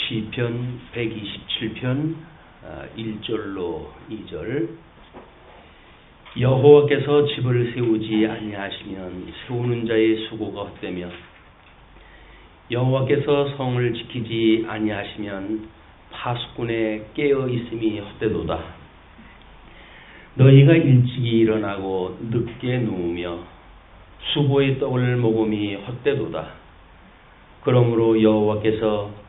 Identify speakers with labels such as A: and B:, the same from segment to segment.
A: 시편 127편 1절로 2절. 여호와께서 집을 세우지 아니하시면 세우는 자의 수고가 헛되며 여호와께서 성을 지키지 아니하시면 파수꾼의 깨어 있음이 헛되도다. 너희가 일찍이 일어나고 늦게 누우며 수고의 떡을 먹음이 헛되도다. 그러므로 여호와께서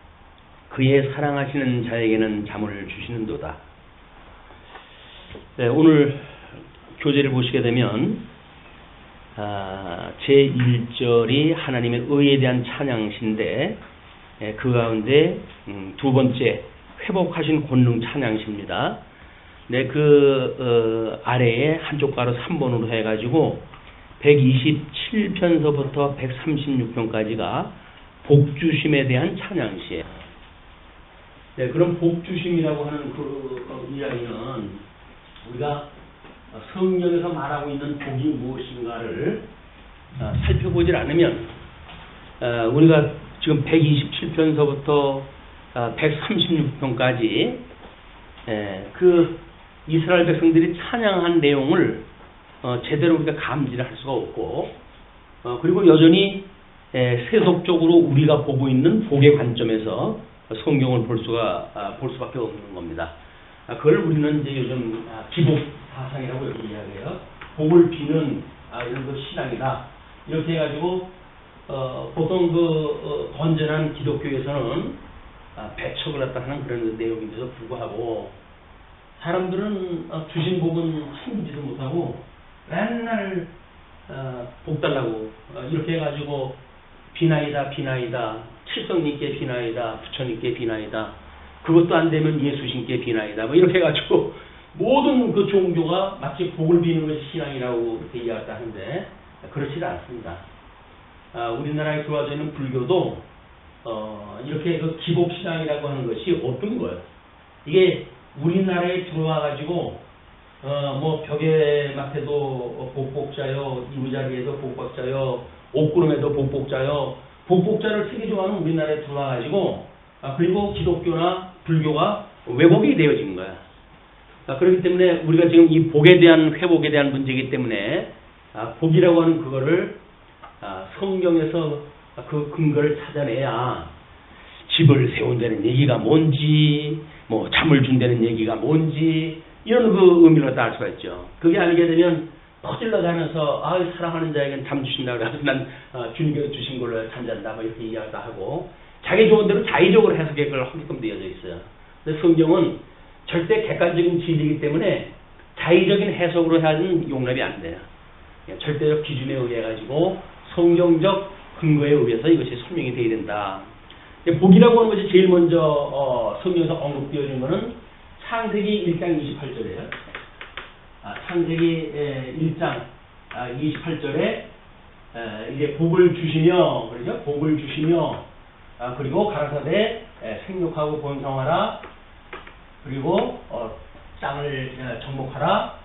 A: 그의 사랑하시는 자에게는 잠을 주시는도다. 네, 오늘 교재를 보시게 되면 제1절이 하나님의 의에 대한 찬양시인데 그 가운데 두 번째 회복하신 권능 찬양시입니다. 네, 아래에 한쪽 가로 3번으로 해가지고 127편서부터 136편까지가 복주심에 대한 찬양시예요. 네, 그럼 복주심이라고 하는 그 이야기는 우리가 성경에서 말하고 있는 복이 무엇인가를 살펴보질 않으면 우리가 지금 127편서부터 136편까지 그 이스라엘 백성들이 찬양한 내용을 제대로 우리가 감지를 할 수가 없고 그리고 여전히 세속적으로 우리가 보고 있는 복의 관점에서 성경을 볼 수밖에 없는 겁니다. 그걸 우리는 이제 요즘 기복 사상이라고 이렇게 이야기해요. 복을 비는 이런 거 신앙이다. 이렇게 해가지고 보통 건전한 기독교에서는 배척을 갖다 하는 그런 내용인데도 불구하고 사람들은 주신 복은 숨기지도 못하고 맨날 복 달라고 이렇게 해가지고 비나이다 칠성님께 비나이다 부처님께 비나이다 그것도 안 되면 예수신께 비나이다 뭐 이렇게 해가지고 모든 그 종교가 마치 복을 비는 것이 신앙이라고 이렇게 이야기하는데 그렇지 않습니다. 우리나라에 들어와져 있는 불교도 이렇게 그 기복신앙이라고 하는 것이 어떤 거예요? 이게 우리나라에 들어와가지고 뭐 벽에 맡에도 복복자요, 이부자리에도 복복자요, 옷구름에도 복복자요, 복복자를 쓰기 좋아하는 우리나라에 들어와가지고 그리고 기독교나 불교가 왜곡이 되어진 거야. 그렇기 때문에 우리가 지금 이 복에 대한 회복에 대한 문제이기 때문에 복이라고 하는 그거를 성경에서 그 근거를 찾아내야 집을 세운다는 얘기가 뭔지 뭐 잠을 준다는 얘기가 뭔지 이런 그 의미를 갖다 알 수가 있죠. 그게 알게 되면 퍼질러 가면서 사랑하는 자에게는 잠 주신다 그래서 난 주님께서 주신 걸로 잠잔다 뭐 이렇게 이야기도 하고 자기 좋은 대로 자의적으로 해석에 그걸 하게끔 되어져 있어요. 근데 성경은 절대 객관적인 진리이기 때문에 자의적인 해석으로 하는 용납이 안 돼요. 절대적 기준에 의해 가지고 성경적 근거에 의해서 이것이 설명이 되어야 된다. 복이라고 하는 것이 제일 먼저 성경에서 언급되어진 것은 창세기 1장 28절이에요. 창세기 1장 28절에 이제 복을 주시며 그러죠? 복을 주시며 그리고 가라사대 생육하고 번성하라 그리고 땅을 정복하라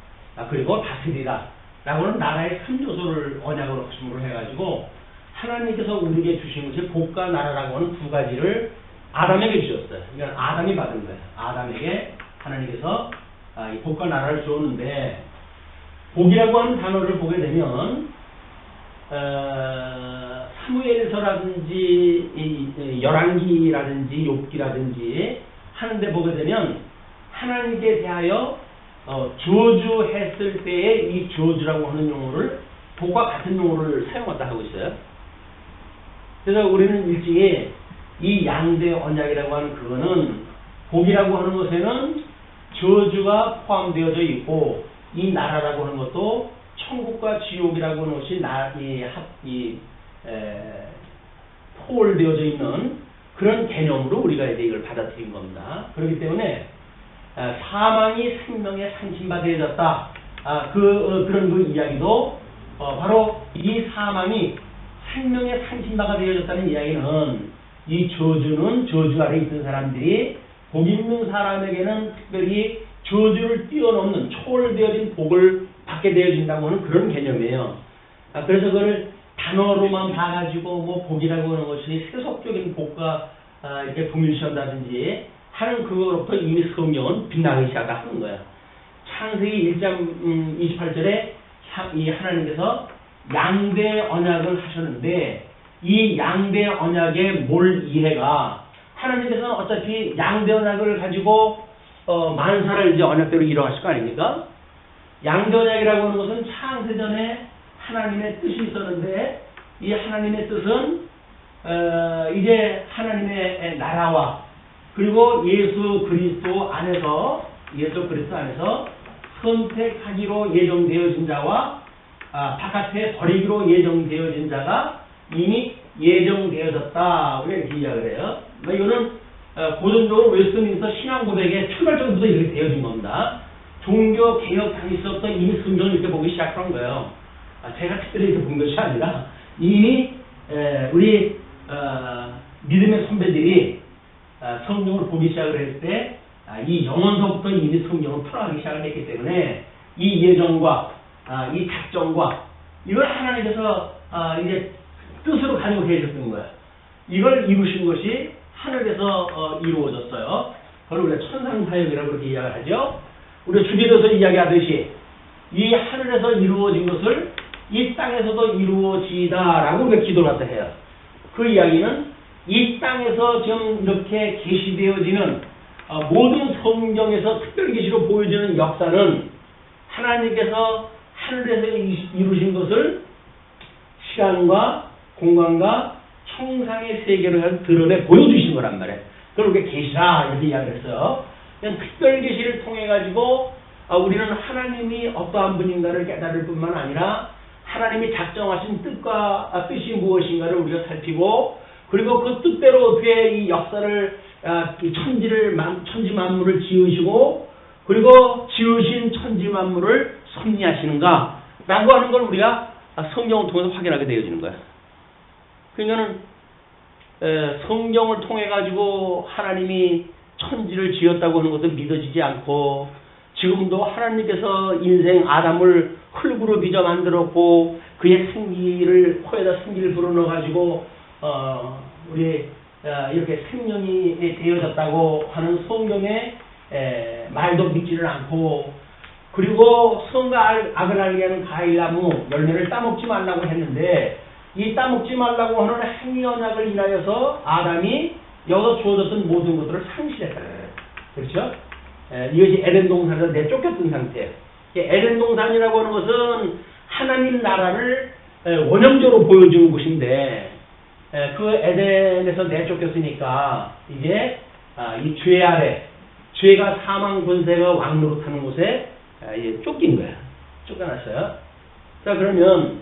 A: 그리고 다스리라 라고는 나라의 3요소를 언약으로 하심으로 해가지고 하나님께서 우리에게 주신 것이 복과 나라라고 하는 두 가지를 아담에게 주셨어요. 이건 아담이 받은 거예요. 아담에게 하나님께서 이 복과 나라를 주었는데 복이라고 하는 단어를 보게 되면 사무엘서라든지 열왕기라든지 욥기라든지 하는데 보게 되면 하나님께 대하여 저주했을 때에 이 저주라고 하는 용어를 복과 같은 용어를 사용한다 하고 있어요. 그래서 우리는 일찍이 이 양대 언약이라고 하는 그거는 복이라고 하는 것에는 저주가 포함되어져 있고 이 나라라고 하는 것도 천국과 지옥이라고 하는 것이 포홀되어져 있는 그런 개념으로 우리가 이제 이걸 받아들인 겁니다. 그렇기 때문에 사망이 생명에 상신받아졌다. 그런 그 이야기도 바로 이 사망이 생명에 상신바가 되어졌다는 이야기는 이 저주는 저주 아래 있던 사람들이 복 있는 사람에게는 특별히 저주를 뛰어넘는 초월되어진 복을 받게 되어진다고 하는 그런 개념이에요. 그래서 그걸 단어로만 봐가지고 뭐 복이라고 하는 것이 세속적인 복과 이렇게 동일시한다든지 하는 그거로부터 이미 성경은 빛나기 시작하는 거예요. 창세기 1장 28절에 이 하나님께서 양대 언약을 하셨는데 이 양대 언약의 몰 이해가 하나님께서는 어차피 양대 언약을 가지고 만사를 이제 언약대로 이뤄가실 거 아닙니까? 양대 언약이라고 하는 것은 창세전에 하나님의 뜻이 있었는데 이 하나님의 뜻은 이제 하나님의 나라와 그리고 예수 그리스도 안에서 선택하기로 예정되어진 자와 바깥에 버리기로 예정되어진 자가 이미 예정되어졌다. 우리가 이렇게 이야기를 해요. 이거는 고전적으로 웨스트민스터 신앙 고백의 출발점부터 이렇게 되어진 겁니다. 종교 개혁 당시부터 이미 성경을 이렇게 보기 시작한 거예요. 제가 특별히 이렇게 본 것이 아니라 이미 우리 믿음의 선배들이 성경을 보기 시작을 했을 때 이 영원서부터 이미 성경을 풀어가기 시작을 했기 때문에 이 예정과 이 작정과 이걸 하나님께서 이제 뜻으로 가지고 계셨던 거예요. 이걸 이루신 것이 하늘에서 이루어졌어요. 그걸 우리가 천상사역이라고 그렇게 이야기를 하죠. 우리가 주기도서 이야기하듯이 이 하늘에서 이루어진 것을 이 땅에서도 이루어지다라고 우리가 기도를 갖다 해요. 그 이야기는 이 땅에서 지금 이렇게 계시되어지는 모든 성경에서 특별 계시로 보여지는 역사는 하나님께서 하늘에서 이루신 것을 시간과 공간과 청상의 세계를 드러내 보여주신 거란 말이에요. 그걸 우리가 계시라 이렇게 이야기를 했어요. 그냥 특별 계시를 통해 가지고 우리는 하나님이 어떠한 분인가를 깨달을 뿐만 아니라 하나님이 작정하신 뜻이 무엇인가를 우리가 살피고 그리고 그 뜻대로 어떻게 이 역사를 천지 만물을 지으시고 그리고 지으신 천지 만물을 섭리하시는가 라고 하는 걸 우리가 성경을 통해서 확인하게 되어지는 거예요. 그러니까는 성경을 통해 가지고 하나님이 천지를 지었다고 하는 것도 믿어지지 않고 지금도 하나님께서 인생 아담을 흙으로 빚어 만들었고 그의 생기를 코에다 생기를 불어넣어 가지고 우리 이렇게 생명이 되어졌다고 하는 성경의 말도 믿지를 않고 그리고 선과 악을 알게 하는 과일나무 열매를 따먹지 말라고 했는데 이 따먹지 말라고 하는 행위 언약을 인하여서 아담이 여기서 주어졌던 모든 것들을 상실했다. 그렇죠? 이것이 에덴 동산에서 내쫓겼던 상태예요. 에덴 동산이라고 하는 것은 하나님 나라를 원형적으로 보여주는 곳인데 그 에덴에서 내쫓겼으니까 이제 이 죄 아래 죄가 사망 권세가 왕노릇하는 곳에 쫓긴 거야. 쫓겨났어요. 자 그러면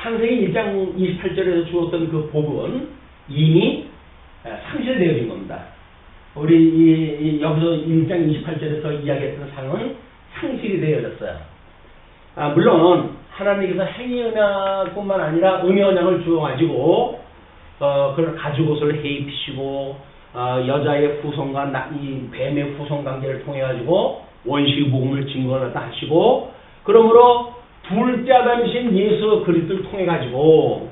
A: 창세기 1장 28절에서 주었던 그 복은 이미 상실되어진 겁니다. 우리 여기서 1장 28절에서 이야기했던 상은 상실이 되어졌어요. 물론 하나님께서 행위 언약뿐만 아니라 음의 언약을 주어가지고 그걸 가죽옷을 해입히시고 여자의 후손과 이 뱀의 후손 관계를 통해 가지고 원시 복음을 증거를 하시고 그러므로 둘째 아담이신 예수 그리스도를 통해 가지고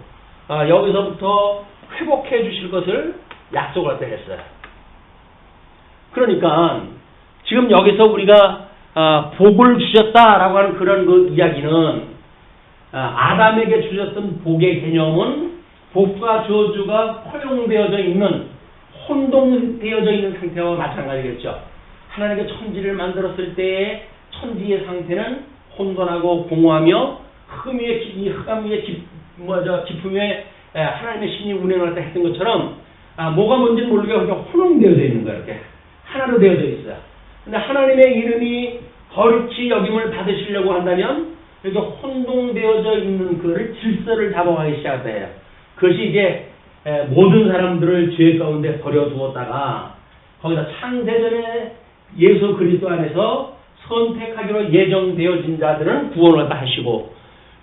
A: 여기서부터 회복해 주실 것을 약속을 했어요. 그러니까 지금 여기서 우리가 복을 주셨다라고 하는 그런 그 이야기는 아담에게 주셨던 복의 개념은 복과 저주가 포용되어져 있는 혼동되어져 있는 상태와 마찬가지겠죠. 하나님께 천지를 만들었을 때의 천지의 상태는 혼돈하고 공허하며 흑암 위에 깊음 위에 하나님의 신이 운행을 했던 것처럼 뭐가 뭔지는 모르게 그냥 혼용되어져 있는 거예요. 이렇게 하나로 되어져 있어요. 근데 하나님의 이름이 거룩히 여김을 받으시려고 한다면 이렇게 혼동되어져 있는 그를 질서를 잡아가기 시작해요. 그것이 이제 모든 사람들을 죄 가운데 버려두었다가 거기다 창세전에 예수 그리스도 안에서 선택하기로 예정되어진 자들은 구원을 하시고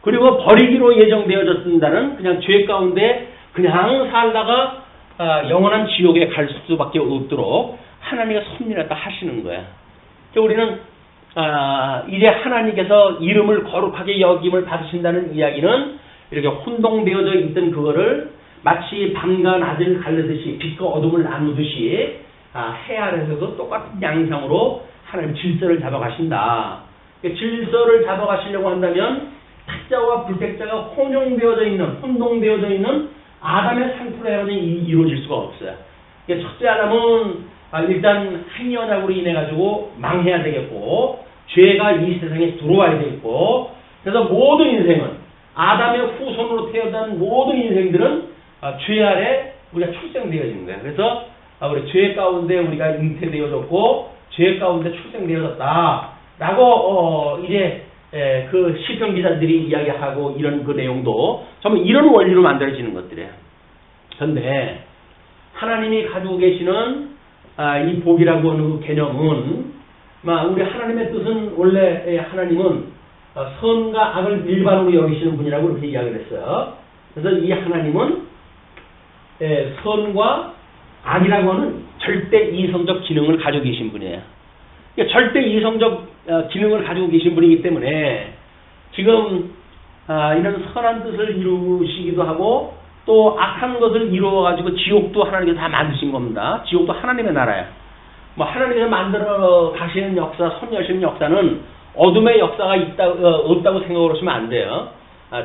A: 그리고 버리기로 예정되어졌던 자는 그냥 죄 가운데 그냥 살다가 영원한 지옥에 갈 수밖에 없도록 하나님이 섭리했다 하시는 거야. 우리는 이제 하나님께서 이름을 거룩하게 여김을 받으신다는 이야기는 이렇게 혼동되어져 있던 그거를 마치 밤과 낮을 가르듯이 빛과 어둠을 나누듯이 해 아래에서도 똑같은 양상으로 하나님 질서를 잡아가신다. 질서를 잡아가시려고 한다면 타자와 불택자가 혼동되어져 있는 아담의 상태로 해야지 이루어질 수가 없어요. 첫째 아담은 일단 행위 언약으로 인해 가지고 망해야 되겠고 죄가 이 세상에 들어와야 되겠고 그래서 모든 인생은 아담의 후손으로 태어난 모든 인생들은 죄 아래 우리가 출생되어지는 거예요. 그래서 우리 죄 가운데 우리가 잉태되어졌고 죄 가운데 출생되어졌다라고 이제 그 시편 기자들이 이야기하고 이런 그 내용도 전부 이런 원리로 만들어지는 것들이에요. 그런데 하나님이 가지고 계시는 이 복이라고 하는 그 개념은 우리 하나님의 뜻은 원래 하나님은 선과 악을 일반으로 여기시는 분이라고 이렇게 이야기를 했어요. 그래서 이 하나님은 선과 악이라고 하는 절대 이성적 기능을 가지고 계신 분이에요. 그러니까 절대 이성적 기능을 가지고 계신 분이기 때문에 지금 이런 선한 뜻을 이루시기도 하고 또 악한 것을 이루어가지고 지옥도 하나님께서 다 만드신 겁니다. 지옥도 하나님의 나라예요. 하나님께서 만들어 가시는 역사, 섭리하시는 역사는 어둠의 역사가 없다고 생각을 하시면 안 돼요.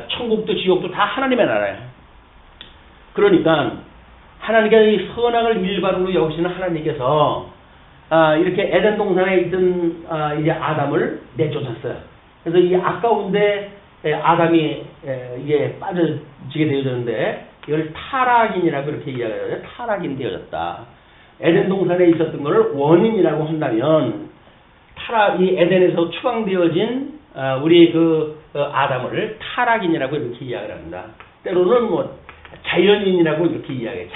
A: 천국도 지옥도 다 하나님의 나라예요. 그러니까 하나님께서 이 선악을 일반으로 여기시는 하나님께서 이렇게 에덴 동산에 있던 이제 아담을 내쫓았어요. 그래서 이 악 가운데 아담이 이게 빠져지게 되어졌는데 이걸 타락인이라고 이렇게 이야기해요. 타락인 되어졌다. 에덴 동산에 있었던 것을 원인이라고 한다면 이 에덴에서 추방되어진 우리 그 아담을 타락인이라고 이렇게 이야기를 합니다. 때로는 자연인이라고 이렇게 이야기해요.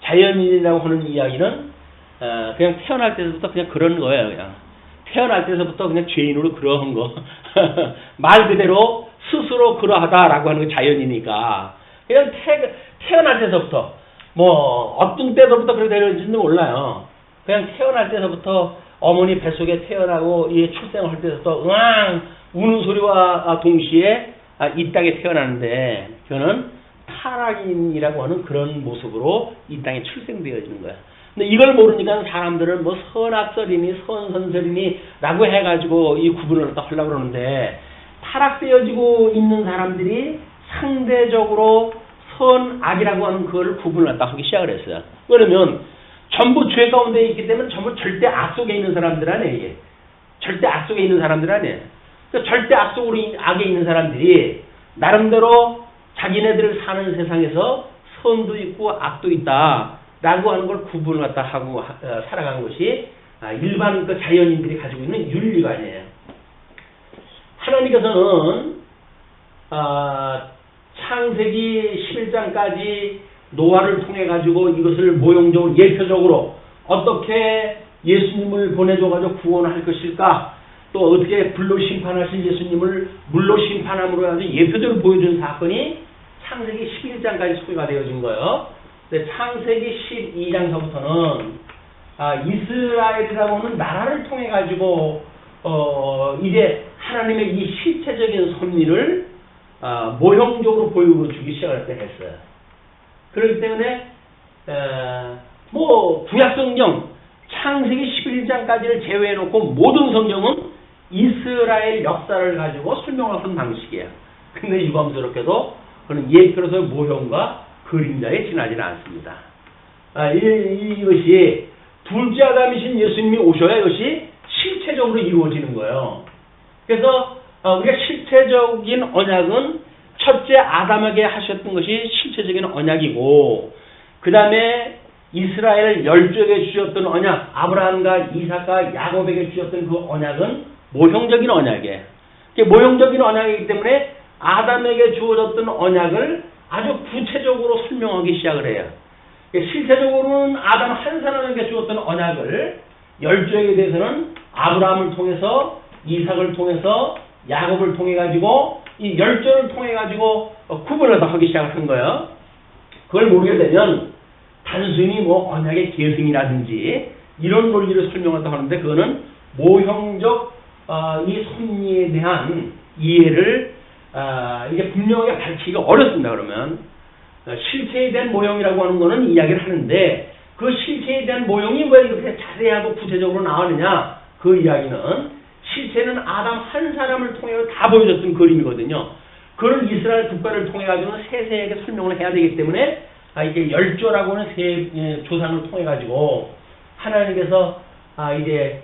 A: 자연인이라고 하는 이야기는 그냥 태어날 때부터 그냥 그런 거예요. 그냥 태어날 때부터 그냥 죄인으로 그러한 거. 말 그대로 스스로 그러하다라고 하는 게 자연이니까 그냥 태어날 때서부터 어떤 때서부터 그렇게 되는지는 몰라요. 그냥 태어날 때서부터 어머니 뱃속에 태어나고 출생을 할 때서부터 으앙 우는 소리와 동시에 이 땅에 태어나는데 그거는 타락인이라고 하는 그런 모습으로 이 땅에 출생되어지는 거야. 근데 이걸 모르니까 사람들은 선악설이니 선선설이니 라고 해가지고 이 구분을 하려고 그러는데 타락되어지고 있는 사람들이 상대적으로 선악이라고 하는 그걸 구분을 하기 시작을 했어요. 그러면 전부 죄 가운데 있기 때문에 전부 절대 악 속에 있는 사람들 아니에요. 이게. 절대 악 속에 있는 사람들 아니에요. 그러니까 절대 악 속으로 악에 있는 사람들이 나름대로 자기네들 사는 세상에서 선도 있고 악도 있다라고 하는 걸 구분을 하고 살아간 것이 일반 그 자연인들이 가지고 있는 윤리관이에요. 하나님께서는 창세기 11장까지 노아를 통해 가지고 이것을 모형적으로 예표적으로 어떻게 예수님을 보내줘가지고 구원할 것일까 또 어떻게 불로 심판하신 예수님을 물로 심판함으로 해가지고 예표적으로 보여준 사건이 창세기 11장까지 소개가 되어진 거예요. 근데 창세기 12장서부터는 이스라엘이라고 하는 나라를 통해 가지고 이제 하나님의 이 실체적인 섭리를 모형적으로 보여주기 시작할 때 했어요. 그렇기 때문에 구약 성경 창세기 11장까지를 제외해놓고 모든 성경은 이스라엘 역사를 가지고 설명하는 방식이에요. 근데 유감스럽게도 그는 예표로서 모형과 그림자에 지나지는 않습니다. 이것이 둘째 아담이신 예수님이 오셔야 이것이 실체적으로 이루어지는 거예요. 그래서 우리가 실체적인 언약은 첫째 아담에게 하셨던 것이 실체적인 언약이고 그 다음에 이스라엘 열조에게 주셨던 언약 아브라함과 이삭과 야곱에게 주셨던 그 언약은 모형적인 언약이에요. 모형적인 언약이기 때문에 아담에게 주어졌던 언약을 아주 구체적으로 설명하기 시작을 해요. 실체적으로는 아담 한 사람에게 주었던 언약을 열조에게 대해서는 아브라함을 통해서 이삭을 통해서 야곱을 통해 가지고 이 열조를 통해 가지고 구분을 하기 시작한 거예요. 그걸 모르게 되면 단순히 언약의 계승이라든지 이런 논리를 설명한다고 하는데 그거는 모형적 이 섭리에 대한 이해를 이게 분명하게 밝히기가 어렵습니다. 그러면 실체에 대한 모형이라고 하는 거는 이야기를 하는데 그 실체에 대한 모형이 왜 이렇게 자세하고 구체적으로 나오느냐? 그 이야기는 실체는 아담 한 사람을 통해 다 보여줬던 그림이거든요. 그걸 이스라엘 국가를 통해 가지고는 세세하게 설명을 해야 되기 때문에 이게 열조라고 하는 세 조상을 통해 가지고 하나님께서 이제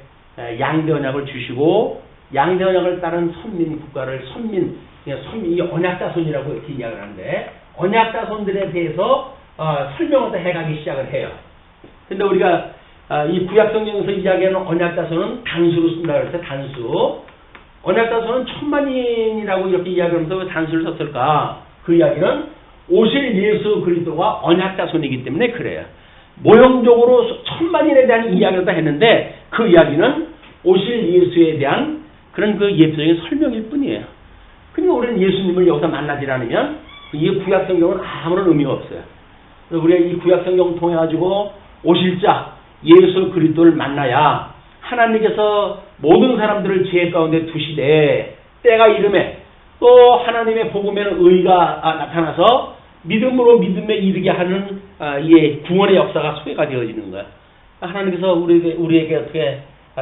A: 양대 언약을 주시고 양대 언약을 따른 선민 국가를 이 언약 자손이라고 이렇게 이야기를 하는데 언약 자손들에 대해서 설명을 해가기 시작을 해요. 근데 우리가 이 구약 성경에서 이야기하는 언약 자손은 단수로 쓴다 그랬어요. 단수. 언약 자손은 천만인이라고 이렇게 이야기하면서 왜 단수를 썼을까? 그 이야기는 오실 예수 그리스도가 언약 자손이기 때문에 그래요. 모형적으로 천만인에 대한 이야기를 다 했는데 그 이야기는 오실 예수에 대한 그런 그 예표적인 설명일 뿐이에요. 그러니까 우리는 예수님을 여기서 만나지 않으면 이 구약 성경은 아무런 의미가 없어요. 그래서 우리가 이 구약 성경을 통해 가지고 오실 자 예수 그리스도를 만나야 하나님께서 모든 사람들을 지혜 가운데 두시되 때가 이름에 또 하나님의 복음에는 의가 나타나서 믿음으로 믿음에 이르게 하는 이 구원의 역사가 소개가 되어지는 거야. 하나님께서 우리에게 어떻게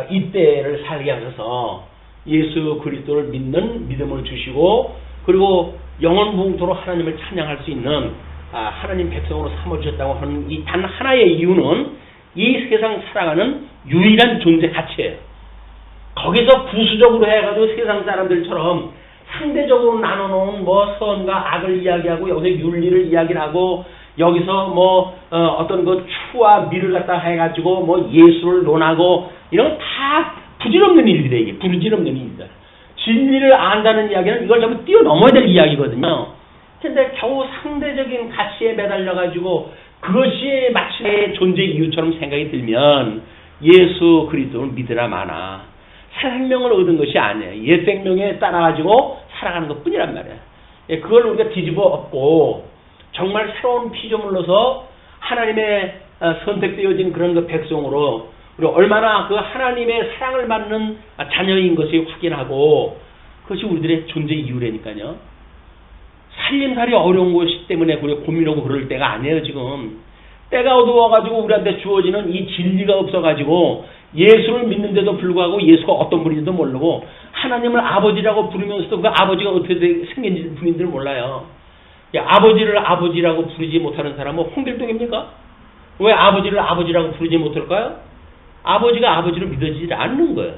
A: 이 때를 살게 하셔서 예수 그리스도를 믿는 믿음을 주시고 그리고 영원붕토로 하나님을 찬양할 수 있는 하나님 백성으로 삼아주셨다고 하는 이 단 하나의 이유는 이 세상 살아가는 유일한 존재 가치예요. 거기서 부수적으로 해가지고 세상 사람들처럼 상대적으로 나눠놓은 뭐 선과 악을 이야기하고 여기서 윤리를 이야기를 하고 여기서 뭐 어떤 그 추와 미를 갖다 해가지고 뭐 예수를 논하고 이런 거 다 부질없는 일이래. 이게 부질없는 일이다. 진리를 안다는 이야기는 이걸 전부 뛰어넘어야 될 이야기거든요. 근데 겨우 상대적인 가치에 매달려가지고 그것이 마치 내 존재 이유처럼 생각이 들면 예수 그리스도를 믿으라 마나 새 생명을 얻은 것이 아니에요. 옛 생명에 따라가지고 살아가는 것 뿐이란 말이에요. 그걸 우리가 뒤집어 엎고 정말 새로운 피조물로서 하나님의 선택되어진 그런 그 백성으로 그리고 얼마나 그 하나님의 사랑을 받는 자녀인 것이 확인하고 그것이 우리들의 존재 이유라니까요. 살림살이 어려운 것이 때문에 우리가 고민하고 그럴 때가 아니에요. 지금 때가 어두워가지고 우리한테 주어지는 이 진리가 없어가지고 예수를 믿는데도 불구하고 예수가 어떤 분인지도 모르고 하나님을 아버지라고 부르면서도 그 아버지가 어떻게 생긴지 분인지를 몰라요. 아버지를 아버지라고 부르지 못하는 사람은 홍길동입니까? 왜 아버지를 아버지라고 부르지 못할까요? 아버지가 아버지로 믿어지지 않는 거예요.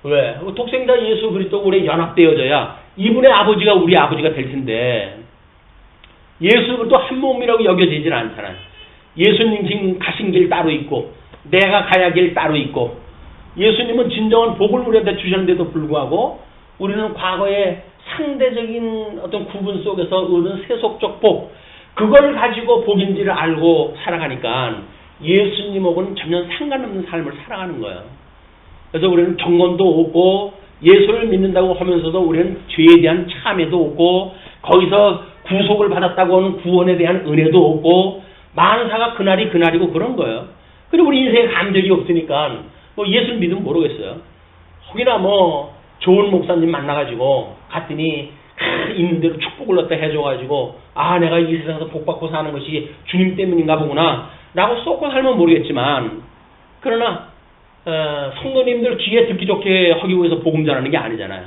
A: 왜? 독생자 예수 그리스도 우리 연합되어져야 이분의 아버지가 우리 아버지가 될 텐데 예수 그리스도 한 몸이라고 여겨지질 않잖아요. 예수님 가신 길 따로 있고 내가 가야 길 따로 있고 예수님은 진정한 복을 우리한테 주셨는데도 불구하고 우리는 과거에 상대적인 어떤 구분 속에서 얻은 세속적 복 그걸 가지고 복인지를 알고 살아가니까 예수님하고는 전혀 상관없는 삶을 살아가는 거예요. 그래서 우리는 경건도 없고 예수를 믿는다고 하면서도 우리는 죄에 대한 참회도 없고 거기서 구속을 받았다고 하는 구원에 대한 은혜도 없고 만사가 그날이 그날이고 그런 거예요. 그리고 우리 인생에 감격이 없으니까 뭐 예수를 믿으면 모르겠어요. 혹이나 뭐 좋은 목사님 만나가지고 갔더니 있는 대로 축복을 갖다 해줘가지고 내가 이 세상에서 복받고 사는 것이 주님 때문인가 보구나 라고 쏟고 살면 모르겠지만 그러나 성도님들 귀에 듣기 좋게 하기 위해서 복음 전하는 게 아니잖아요.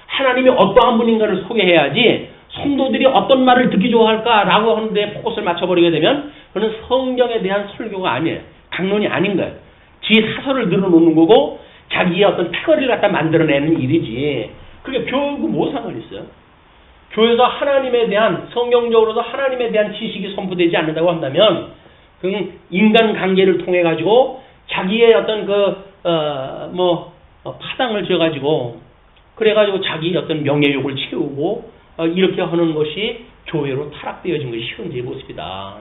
A: 하나님이 어떠한 분인가를 소개해야지 성도들이 어떤 말을 듣기 좋아할까라고 하는데 포커스를 맞춰버리게 되면 그건 성경에 대한 설교가 아니에요. 강론이 아닌 거예요. 지 사설을 늘어놓는 거고 자기의 어떤 패거리를 갖다 만들어내는 일이지 그게 교회하고 뭐 상관이 있어요? 교회에서 하나님에 대한 성경적으로도 하나님에 대한 지식이 선포되지 않는다고 한다면 그 인간관계를 통해 가지고 자기의 어떤 파당을 지어가지고 그래가지고 자기 어떤 명예욕을 채우고 이렇게 하는 것이 교회로 타락되어진 것이 현재의 모습이다.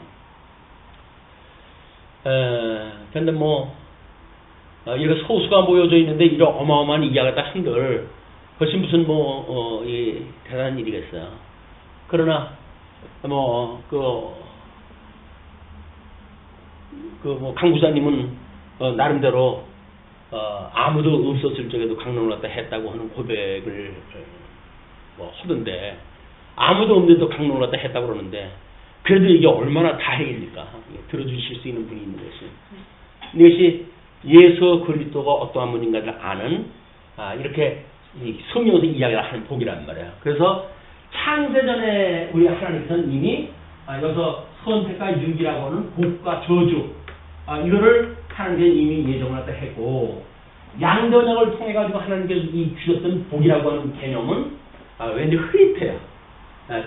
A: 그런데 이렇게 소수가 모여져 있는데 이런 어마어마한 이야기가 다 한들 그것이 무슨 대단한 일이겠어요. 그러나 강구사님은 나름대로 아무도 없었을 적에도 강론을 갖다 했다고 하는 고백을 하던데 아무도 없는데도 강론을 갖다 했다고 그러는데 그래도 이게 얼마나 다행입니까? 들어주실 수 있는 분이 있는 것이. 이것이 예수 그리스도가 어떠한 분인가를 아는 이렇게 성경에서 이야기를 하는 복이란 말이에요. 그래서 창세전에 우리 하나님께서는 이미 여기서 선택과 유기라고 하는 복과 저주 이거를 하나님께서 이미 예정을 갖다 했고 양전약을 통해 가지고 하나님께서 이 주셨던 복이라고 하는 개념은 왠지 흐릿해요.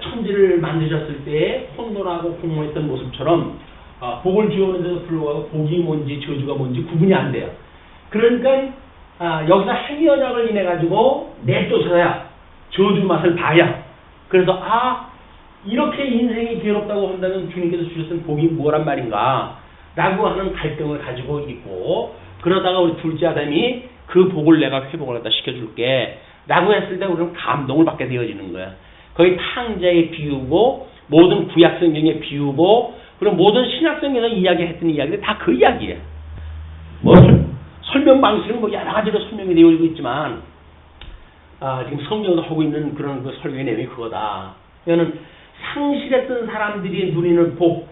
A: 천지를 만드셨을 때에 혼돈하고 공허했던 모습처럼 복을 주었는데도 불구하고 복이 뭔지 저주가 뭔지 구분이 안 돼요. 그러니까 여기서 행위 언약을 인해 가지고 내쫓아야 저주 맛을 봐야. 그래서 이렇게 인생이 괴롭다고 한다면 주님께서 주셨던 복이 뭐란 말인가 라고 하는 갈등을 가지고 있고, 그러다가 우리 둘째 아담이 그 복을 내가 회복을 갖다 시켜줄게 라고 했을 때 우리는 감동을 받게 되어지는 거야. 거의 탕자에 비우고 모든 구약성경에 비우고 그리고 모든 신약성경에서 이야기했던 이야기들 다 그 이야기예요. 뭐 설명 방식은 뭐 여러 가지로 설명이 되어 있지만 지금 성경에서 하고 있는 그런 그 설명의 내용이 그거다. 이거는 상실했던 사람들이 누리는 복,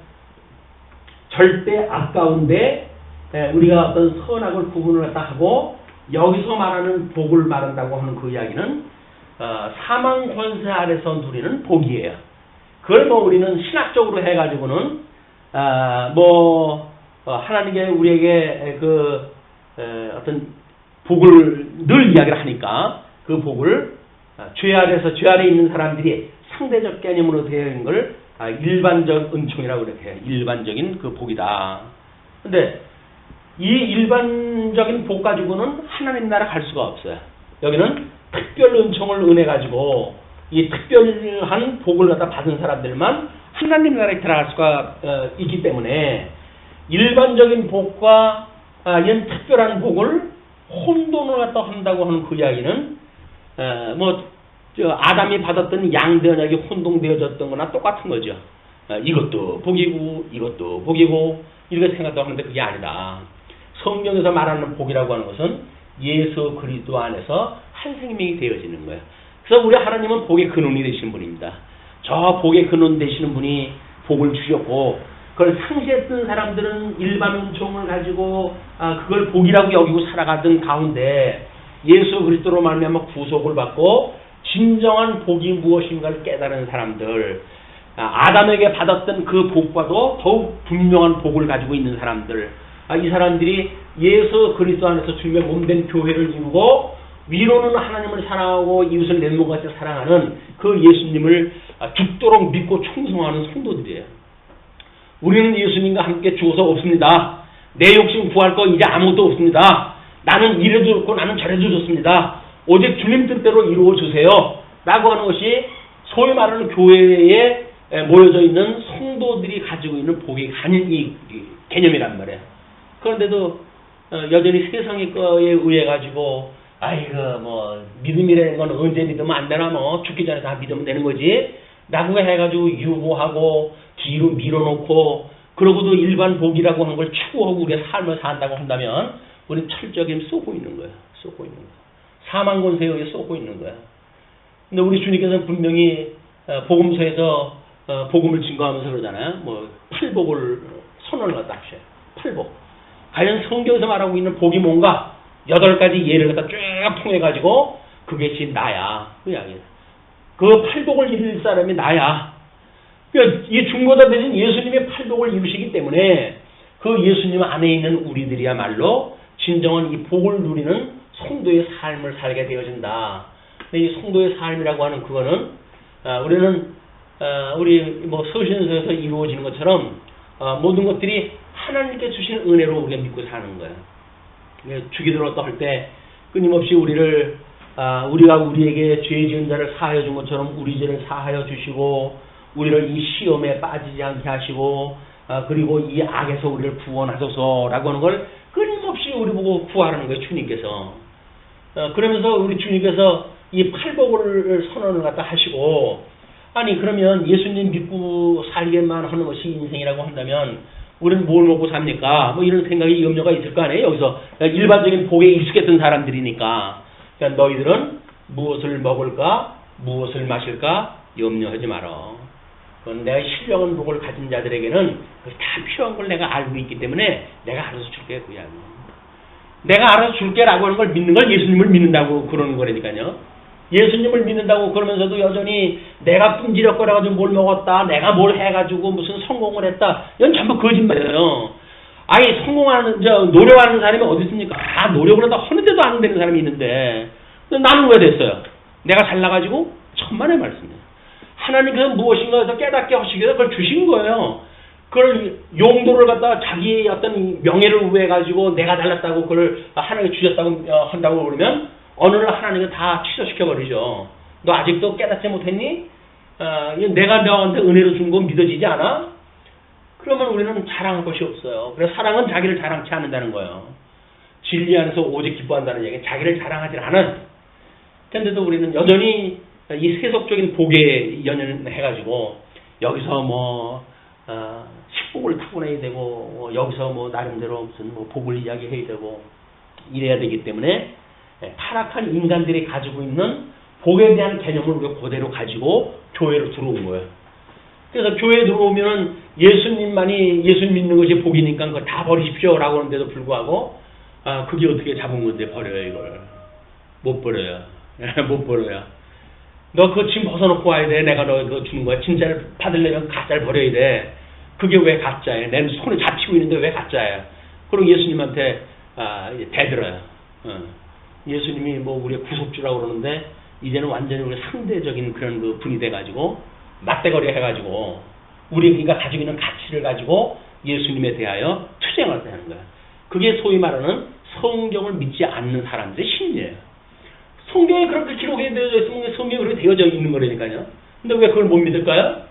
A: 절대 아까운데 우리가 어떤 선악을 구분을 갖다 하고 여기서 말하는 복을 말한다고 하는 그 이야기는 사망 권세 아래서 누리는 복이에요. 그걸 뭐 우리는 신학적으로 해가지고는 하나님께 우리에게 그 어떤 복을 늘 이야기를 하니까 그 복을 죄 아래 있는 사람들이 상대적 개념으로 되어 있는 걸 일반적 은총이라고 그렇게 해요. 일반적인 그 복이다. 근데 이 일반적인 복 가지고는 하나님 나라 갈 수가 없어요. 여기는 특별 은총을 은혜 가지고 이 특별한 복을 갖다 받은 사람들만 하나님 나라에 들어갈 수가 있기 때문에 일반적인 복과 이런 특별한 복을 혼돈을 갖다 한다고 하는 그 이야기는 아담이 받았던 양대 언약이 혼동되어졌던 거나 똑같은 거죠. 이것도 복이고 이것도 복이고 이렇게 생각도 하는데 그게 아니다. 성경에서 말하는 복이라고 하는 것은 예수 그리스도 안에서 한 생명이 되어지는 거예요. 그래서 우리 하나님은 복의 근원이 되시는 분입니다. 저 복의 근원 되시는 분이 복을 주셨고 그걸 상실했던 사람들은 일반 은총을 가지고 그걸 복이라고 여기고 살아가던 가운데 예수 그리스도로 말미암아 구속을 받고 진정한 복이 무엇인가를 깨달은 사람들, 아담에게 받았던 그 복과도 더욱 분명한 복을 가지고 있는 사람들, 이 사람들이 예수 그리스도 안에서 주님의 몸된 교회를 이루고 위로는 하나님을 사랑하고 이웃을 내 몸같이 사랑하는 그 예수님을 죽도록 믿고 충성하는 성도들이에요. 우리는 예수님과 함께 죽어서 없습니다. 내 욕심 구할 거 이제 아무것도 없습니다. 나는 이래도 좋고 나는 저래도 좋습니다. 오직 주님 뜻대로 이루어 주세요. 라고 하는 것이 소위 말하는 교회에 모여져 있는 성도들이 가지고 있는 복이 아닌 이 개념이란 말이에요. 그런데도 여전히 세상의 거에 의해 가지고 믿음이라는 건 언제 믿으면 안 되나 죽기 전에 다 믿으면 되는 거지 라고 해가지고 유보하고 뒤로 밀어놓고 그러고도 일반 복이라고 하는 걸 추구하고 우리의 삶을 산다고 한다면 우리는 철저하게 쏘고 있는 거예요. 쏘고 있는 거예요. 사망 권세에 의해 쏘고 있는 거예요. 근데 우리 주님께서는 분명히 복음서에서 복음을 증거하면서 그러잖아요. 팔복을 선언을 갖다 하셔요. 팔복. 과연 성경에서 말하고 있는 복이 뭔가 8가지 예를 갖다 쭉 통해가지고 그것이 나야. 그 이야기예요. 그 팔복을 이룰 사람이 나야. 그러니까 이 중보자 되신 예수님의 팔복을 이루시기 때문에 그 예수님 안에 있는 우리들이야말로 진정한 이 복을 누리는 성도의 삶을 살게 되어진다. 근데 이 성도의 삶이라고 하는 그거는 우리는 우리 서신서에서 이루어지는 것처럼 모든 것들이 하나님께 주신 은혜로 우리가 믿고 사는 거예요. 주기도로 할 때 끊임없이 우리를 우리가 우리에게 죄 지은 자를 사하여 준 것처럼 우리 죄를 사하여 주시고 우리를 이 시험에 빠지지 않게 하시고 그리고 이 악에서 우리를 구원하소서라고 하는 걸 끊임없이 우리 보고 구하라는 거예요. 주님께서. 그러면서 우리 주님께서 이 팔복을 선언을 갖다 하시고 그러면 예수님 믿고 살게만 하는 것이 인생이라고 한다면 우리는 뭘 먹고 삽니까? 이런 생각이 염려가 있을 거 아니에요. 여기서 일반적인 복에 익숙했던 사람들이니까 그러니까 너희들은 무엇을 먹을까 무엇을 마실까 염려하지 마라. 그건 내가 신령한 복을 가진 자들에게는 그것이 다 필요한 걸 내가 알고 있기 때문에 내가 알아서 줄게. 그야. 내가 알아서 줄게라고 하는 걸 믿는 걸 예수님을 믿는다고 그러는 거라니까요. 예수님을 믿는다고 그러면서도 여전히 내가 뿜지럭거려가지고 뭘 먹었다, 내가 뭘 해가지고 무슨 성공을 했다, 이건 전부 거짓말이에요. 아니 노력하는 사람이 어디 있습니까? 노력을 하다 하는데도 안 되는 사람이 있는데 나는 왜 됐어요? 내가 잘나가지고 천만의 말씀이에요. 하나님께서 무엇인가 해서 깨닫게 하시기 위해서 그걸 주신 거예요. 그걸 용도를 갖다가 자기의 어떤 명예를 위해가지고 내가 잘났다고 그걸 하나님께 주셨다고 한다고 그러면 어느 날 하나님은 다 취소시켜버리죠. 너 아직도 깨닫지 못했니? 내가 너한테 은혜로 준 건 믿어지지 않아? 그러면 우리는 자랑할 것이 없어요. 그래서 사랑은 자기를 자랑치 않는다는 거예요. 진리 안에서 오직 기뻐한다는 얘기는 자기를 자랑하지 않은. 그런데도 우리는 여전히 이 세속적인 복에 연연해가지고 여기서 식복을 타고내야 되고 여기서 나름대로 무슨 복을 이야기해야 되고 이래야 되기 때문에 타락한 인간들이 가지고 있는 복에 대한 개념을 우리가 그대로 가지고 교회로 들어온 거예요. 그래서 교회에 들어오면은 예수님 믿는 것이 복이니까 그거 다 버리십시오라고 하는데도 불구하고 그게 어떻게 잡은 건데 버려요 이걸. 못 버려요. 못 버려요. 너 그거 지금 벗어놓고 와야 돼. 내가 너 그거 주는 거야. 진짜를 받으려면 가짜를 버려야 돼. 그게 왜 가짜예요? 내 손에 잡히고 있는데 왜 가짜예요? 그리고 예수님한테 대들어요. 예수님이 우리의 구속주라고 그러는데 이제는 완전히 우리 상대적인 그런 그 분이 돼가지고 맞대거리 해가지고 우리가 가지고 있는 가치를 가지고 예수님에 대하여 투쟁을 하는 거야. 그게 소위 말하는 성경을 믿지 않는 사람들의 심리예요. 성경에 그렇게 기록이 되어져 있으면 성경에 그렇게 되어져 있는 거라니까요. 근데 왜 그걸 못 믿을까요?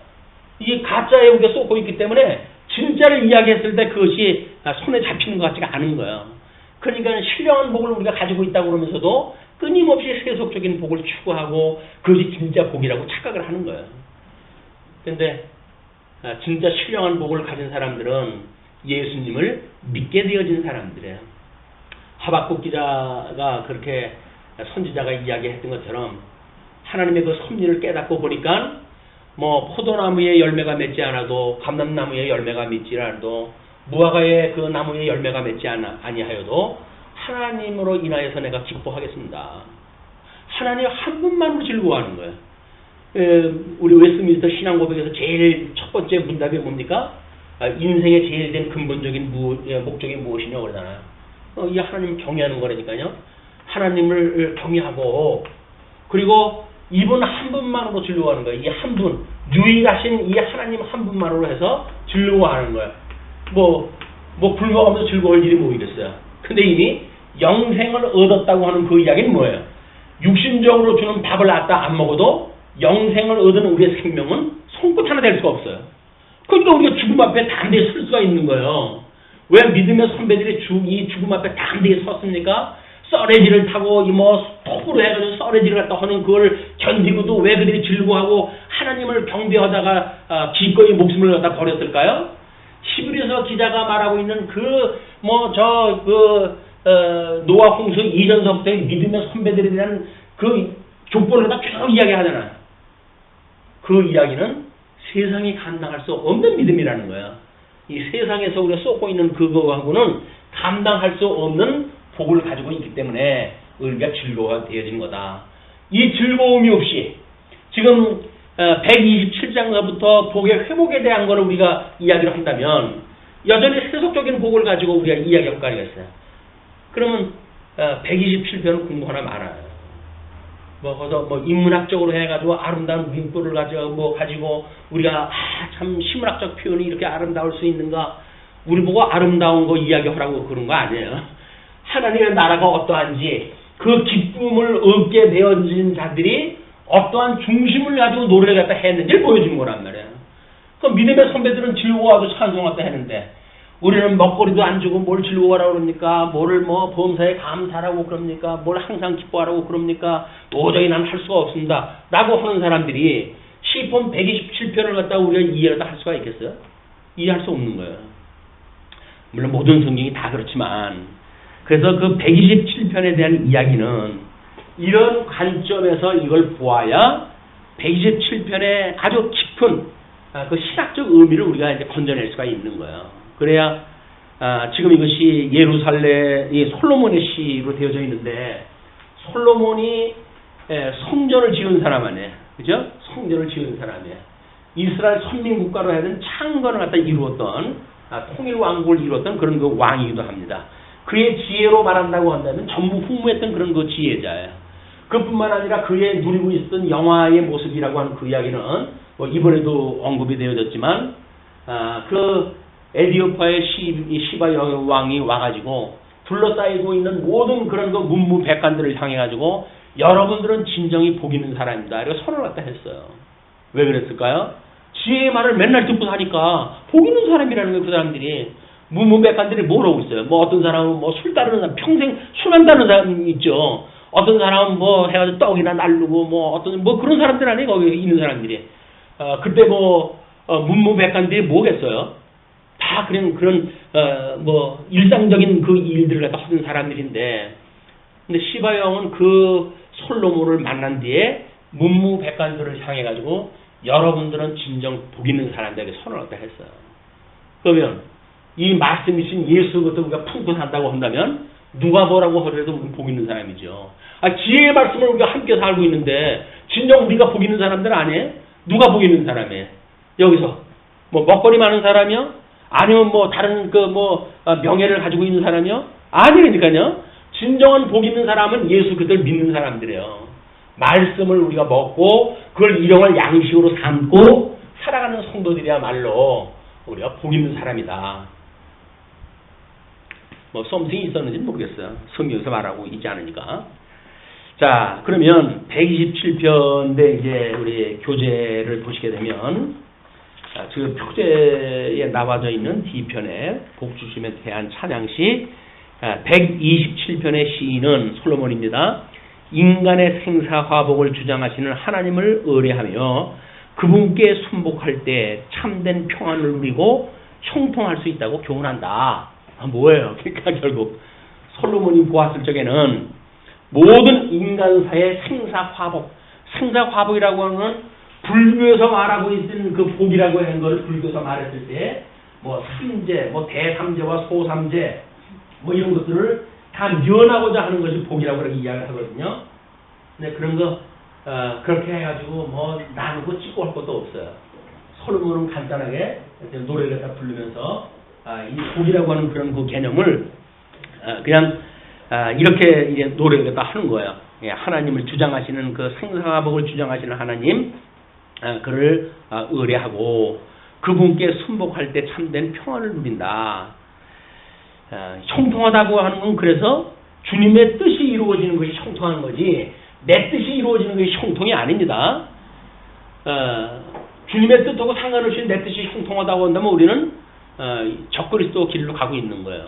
A: 이게 가짜에 우리가 쏟고 있기 때문에 진짜를 이야기했을 때 그것이 손에 잡히는 것 같지가 않은 거예요. 그러니까 신령한 복을 우리가 가지고 있다고 그러면서도 끊임없이 세속적인 복을 추구하고 그것이 진짜 복이라고 착각을 하는 거예요. 그런데 진짜 신령한 복을 가진 사람들은 예수님을 믿게 되어진 사람들이에요. 하박국 기자가 그렇게 선지자가 이야기했던 것처럼 하나님의 그 섭리를 깨닫고 보니까 포도나무에 열매가 맺지 않아도 감람나무에 열매가 맺지 않아도 무화과의 그 나무에 열매가 맺지 아니하여도 하나님으로 인하여서 내가 기뻐하겠습니다. 하나님 한 분만으로 즐거워하는 거예요. 우리 웨스트민스터 신앙고백에서 제일 첫 번째 문답이 뭡니까? 인생의 제일 된 근본적인 목적이 무엇이냐 그러잖아요. 이 하나님 경외하는 거라니까요. 하나님을 경외하고 그리고 이분 한 분만으로 즐거워하는 거예요. 이 한 분, 유일하신 이 하나님 한 분만으로 해서 즐거워하는 거예요. 불먹하면서 즐거울 일이 뭐겠어요. 근데 이미 영생을 얻었다고 하는 그 이야기는 뭐예요? 육신적으로 주는 밥을 갖다 안 먹어도 영생을 얻은 우리의 생명은 손끝 하나 될 수가 없어요. 그러니까 우리가 죽음 앞에 담대히 설 수가 있는 거예요. 왜 믿음의 선배들이 이 죽음 앞에 담대히 섰습니까? 썰애지를 타고 톱으로 해가지고 썰애지를 갖다 하는 그걸 견디고도 왜 그들이 즐거워하고 하나님을 경배하다가 기꺼이 목숨을 갖다 버렸을까요? 히브리서 기자가 말하고 있는 노아 홍수 이전서부터의 믿음의 선배들에 대한 그 족보를 갖다 쭉 이야기하잖아요. 그 이야기는 세상이 감당할 수 없는 믿음이라는 거예요. 이 세상에서 우리가 쏟고 있는 그거하고는 감당할 수 없는 복을 가지고 있기 때문에 우리가 즐거워가 되어진 거다. 이 즐거움이 없이 지금 127장서부터 복의 회복에 대한 거를 우리가 이야기를 한다면 여전히 세속적인 복을 가지고 우리가 이야기할 거 아니겠어요. 그러면 127편은 공부하나 말아요. 인문학적으로 해가지고 아름다운 문구를 가지고 우리가 참 시문학적 표현이 이렇게 아름다울 수 있는가? 우리 보고 아름다운 거 이야기하라고 그런 거 아니에요. 하나님의 나라가 어떠한지 그 기쁨을 얻게 되어진 자들이 어떠한 중심을 가지고 노래를 갖다 했는지를 보여준 거란 말이에요. 그 믿음의 선배들은 즐거워하고 찬송하다 했는데 우리는 먹거리도 안 주고 뭘 즐거워하라고 그럽니까? 뭐를 범사에 감사하라고 그럽니까? 뭘 항상 기뻐하라고 그럽니까? 도저히 난 할 수가 없습니다. 라고 하는 사람들이 시편 127편을 갖다가 우리가 이해를 할 수가 있겠어요? 이해할 수 없는 거예요. 물론 모든 성경이 다 그렇지만 그래서 그 127편에 대한 이야기는 이런 관점에서 이걸 보아야 127편의 아주 깊은 그 신학적 의미를 우리가 이제 건져낼 수가 있는 거예요. 그래야 지금 이것이 예루살렘 솔로몬의 시로 되어져 있는데 솔로몬이 성전을 지은 사람 안에, 그죠? 성전을 지은 사람에 이스라엘 선민국가로 하여튼 창건을 갖다 이루었던 통일 왕국을 이루었던 그런 그 왕이기도 합니다. 그의 지혜로 말한다고 한다면 전부 풍부했던 그런 그 지혜자예요. 그뿐만 아니라 그의 누리고 있었던 영화의 모습이라고 하는 그 이야기는 뭐 이번에도 언급이 되어졌지만 그 에디오파의 시바 왕이 와가지고 둘러싸이고 있는 모든 그런 그 문무백관들을 향해가지고 여러분들은 진정이 복 있는 사람이다. 이렇게 선을 갖다 했어요. 왜 그랬을까요? 지혜의 말을 맨날 듣고 사니까 복 있는 사람이라는 거예요. 그 사람들이. 문무백관들이 뭐라고 있어요? 뭐 어떤 사람은 뭐 술 따르는 사람, 평생 술 한다는 사람이 있죠. 어떤 사람은 뭐 해가지고 떡이나 날르고 뭐 어떤 뭐 그런 사람들 아니에요. 거기 있는 사람들이. 그때 뭐 문무백관들이 뭐겠어요? 다 그냥 그런 뭐 일상적인 그 일들을 갖다 하는 사람들인데, 근데 시바영은 그 솔로몬을 만난 뒤에 문무백관들을 향해 가지고 여러분들은 진정 복 있는 사람들에게 선을 얻다 했어요. 그러면 이 말씀이신 예수 것도 우리가 품고 산다고 한다면 누가 뭐라고 하더라도 우리는 복 있는 사람이죠. 지혜의 말씀을 우리가 함께 살고 있는데 진정 우리가 복 있는 사람들 아니에요? 누가 복 있는 사람이에요? 여기서 뭐 먹거리 많은 사람이요? 아니면 뭐 다른 그 뭐 명예를 가지고 있는 사람이요? 아니니까요. 진정한 복 있는 사람은 예수 그리스도를 믿는 사람들이에요. 말씀을 우리가 먹고 그걸 일용할 양식으로 삼고 살아가는 성도들이야말로 우리가 복 있는 사람이다. 뭐 썸씽이 있었는지는 모르겠어요. 성경에서 말하고 있지 않으니까. 자, 그러면 127편대 이제 우리 교재를 보시게 되면 지금 표제에 나와져 있는 D편에 복주심에 대한 찬양시 127편의 시인은 솔로몬입니다. 인간의 생사화복을 주장하시는 하나님을 의뢰하며 그분께 순복할 때 참된 평안을 누리고 형통할 수 있다고 교훈한다. 뭐예요? 그러니까 결국 솔로몬이 보았을 적에는 모든 인간사의 생사화복이라고 하는 불교에서 말하고 있는 그 복이라고 하는 것을 불교에서 말했을 때 뭐 삼재, 뭐 대삼재와 소삼재 뭐 이런 것들을 다 면하고자 하는 것이 복이라고 그렇게 이야기를 하거든요. 근데 그런 거 그렇게 해가지고 뭐 나누고 찍고 할 것도 없어요. 솔로몬은 간단하게 노래를 갖다 부르면서 이 복이라고 하는 그런 그 개념을 그냥 이렇게 이제 노래를 갖다 하는 거예요. 예, 하나님을 주장하시는 그 생사복을 주장하시는 하나님 그를 의뢰하고 그분께 순복할 때 참된 평안을 누린다. 형통하다고 하는 건 그래서 주님의 뜻이 이루어지는 것이 형통한 거지 내 뜻이 이루어지는 것이 형통이 아닙니다. 주님의 뜻하고 상관없이 내 뜻이 형통하다고 한다면 우리는 적그리스도 길로 가고 있는 거예요.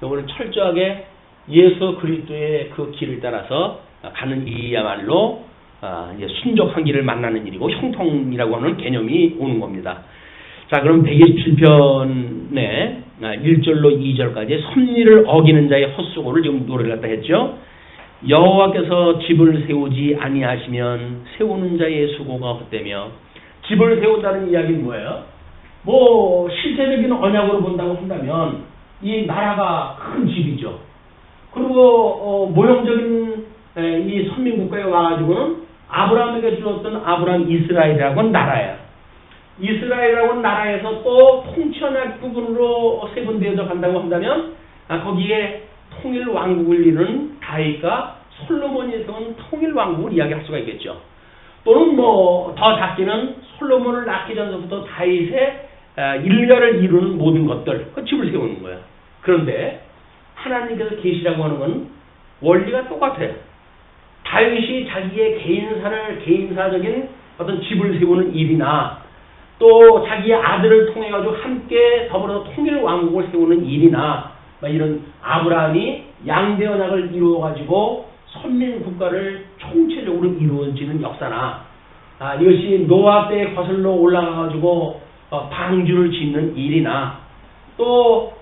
A: 이거는 철저하게 예수 그리스도의 그 길을 따라서 가는 일이야말로 이제 순적한 길을 만나는 일이고 형통이라고 하는 개념이 오는 겁니다. 자, 그럼 127편에 1절로 2절까지 섭리를 어기는 자의 헛수고를 지금 노래를 갖다 했죠. 여호와께서 집을 세우지 아니하시면 세우는 자의 수고가 헛되며, 집을 세운다는 이야기는 뭐예요? 뭐 실제적인 언약으로 본다고 한다면 이 나라가 큰 집이죠. 그리고 모형적인 이 선민국가에 와가지고는 아브라함에게 주었던 아브라함 이스라엘이라고 하는 나라예요. 이스라엘이라고 하는 나라에서 또 통치언약 부분으로 세분되어져 간다고 한다면 거기에 통일 왕국을 이루는 다윗과 솔로몬이 세운 통일 왕국을 이야기할 수가 있겠죠. 또는 뭐 더 작게는 솔로몬을 낳기 전부터 다윗의 일가를 이루는 모든 것들, 그 집을 세우는 거예요. 그런데 하나님께서 계시라고 하는 건 원리가 똑같아요. 다윗이 자기의 개인사적인 어떤 집을 세우는 일이나 또 자기의 아들을 통해 가지고 함께 더불어서 통일 왕국을 세우는 일이나 이런 아브라함이 양대 언약을 이루어 가지고 선민 국가를 총체적으로 이루어지는 역사나 이것이 노아 때에 거슬러 올라가 가지고 방주를 짓는 일이나 또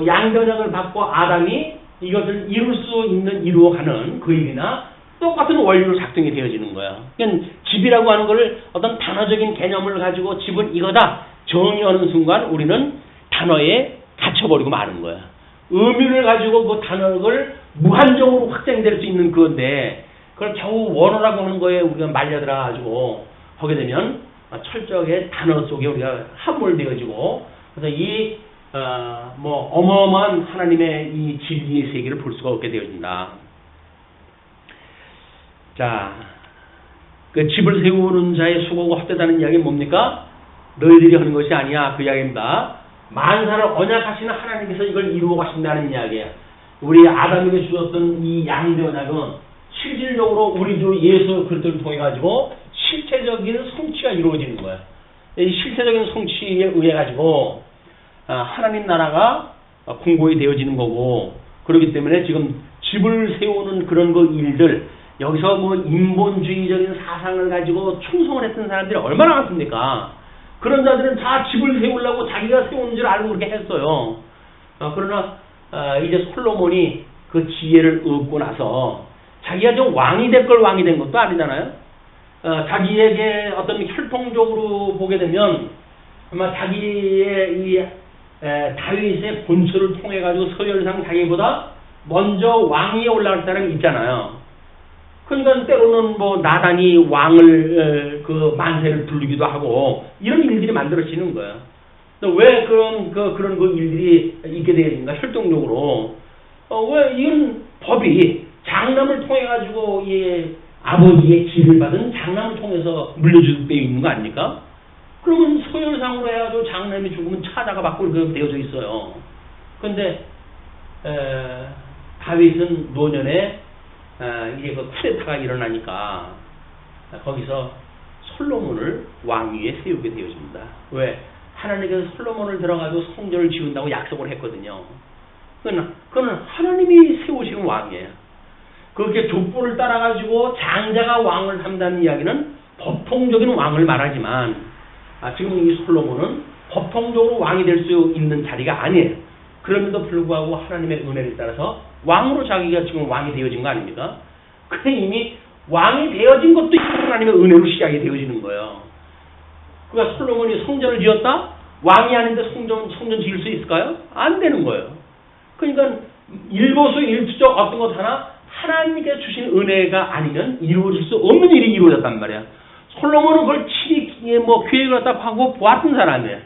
A: 양대 언약을 받고 아담이 이것을 이룰 수 있는 이루어가는 그 일이나 똑같은 원리로 작동이 되어지는 거야. 그러니까 집이라고 하는 걸 어떤 단어적인 개념을 가지고 집은 이거다 정의하는 순간 우리는 단어에 갇혀버리고 마는 거야. 의미를 가지고 그 단어를 무한정으로 확장될 수 있는 그건데 그걸 겨우 원어라고 하는 거에 우리가 말려들어가지고 하게 되면 철저하게 단어 속에 우리가 함몰되어지고 그래서 이 어마어마한 하나님의 이 진리의 세계를 볼 수가 없게 되어진다. 자, 그 집을 세우는 자의 수고가 헛되다는 이야기는 뭡니까? 너희들이 하는 것이 아니야. 그 이야기입니다. 만사를 언약하시는 하나님께서 이걸 이루어 가신다는 이야기야. 우리 아담에게 주셨던 이 양대 언약은 실질적으로 우리 주 예수 그리스도를 통해 가지고 실체적인 성취가 이루어지는 거야. 이 실체적인 성취에 의해 가지고 하나님 나라가 공고히 되어지는 거고 그렇기 때문에 지금 집을 세우는 그런 그 일들 여기서 뭐 인본주의적인 사상을 가지고 충성을 했던 사람들이 얼마나 많습니까? 그런 자들은 다 집을 세우려고 자기가 세우는 줄 알고 그렇게 했어요. 그러나 이제 솔로몬이 그 지혜를 얻고 나서 자기가 좀 왕이 될 걸 왕이 된 것도 아니잖아요. 자기에게 어떤 혈통적으로 보게 되면 아마 자기의 이 다윗의 본처를 통해 가지고 서열상 자기보다 먼저 왕위에 올라갈 사람이 있잖아요. 그러니까 때로는 뭐 나단이 왕을 그 만세를 부르기도 하고 이런 일들이 만들어지는 거예요. 왜 그런 그 일들이 있게 되는가 혈통적으로 왜 이런 법이 장남을 통해 가지고 이 아버지의 지를 받은 장남을 통해서 물려주게 있는 거 아닙니까? 그러면 서열상으로 해가지고 장남이 죽으면 차자가 받고 그렇게 되어져 있어요. 그런데 다윗은 노년에 이게 그 쿠데타가 일어나니까 거기서 솔로몬을 왕위에 세우게 되어집니다. 왜? 하나님께서 솔로몬을 들어가지고 성전을 지은다고 약속을 했거든요. 그건 하나님이 세우신 왕이에요. 그렇게 족보를 따라가지고 장자가 왕을 한다는 이야기는 법통적인 왕을 말하지만 지금 이 솔로몬은 법통적으로 왕이 될 수 있는 자리가 아니에요. 그럼에도 불구하고 하나님의 은혜를 따라서 왕으로 자기가 지금 왕이 되어진 거 아닙니까? 그게 이미 왕이 되어진 것도 하나님의 은혜로 시작이 되어지는 거예요. 그러니까 솔로몬이 성전을 지었다? 왕이 아닌데 성전 지을 수 있을까요? 안 되는 거예요. 그러니까 일거수일투족 어떤 것 하나 하나님께 주신 은혜가 아니면 이루어질 수 없는 일이 이루어졌단 말이야. 솔로몬은 그걸 친히 계획을 갖다 하고 보았던 사람이에요.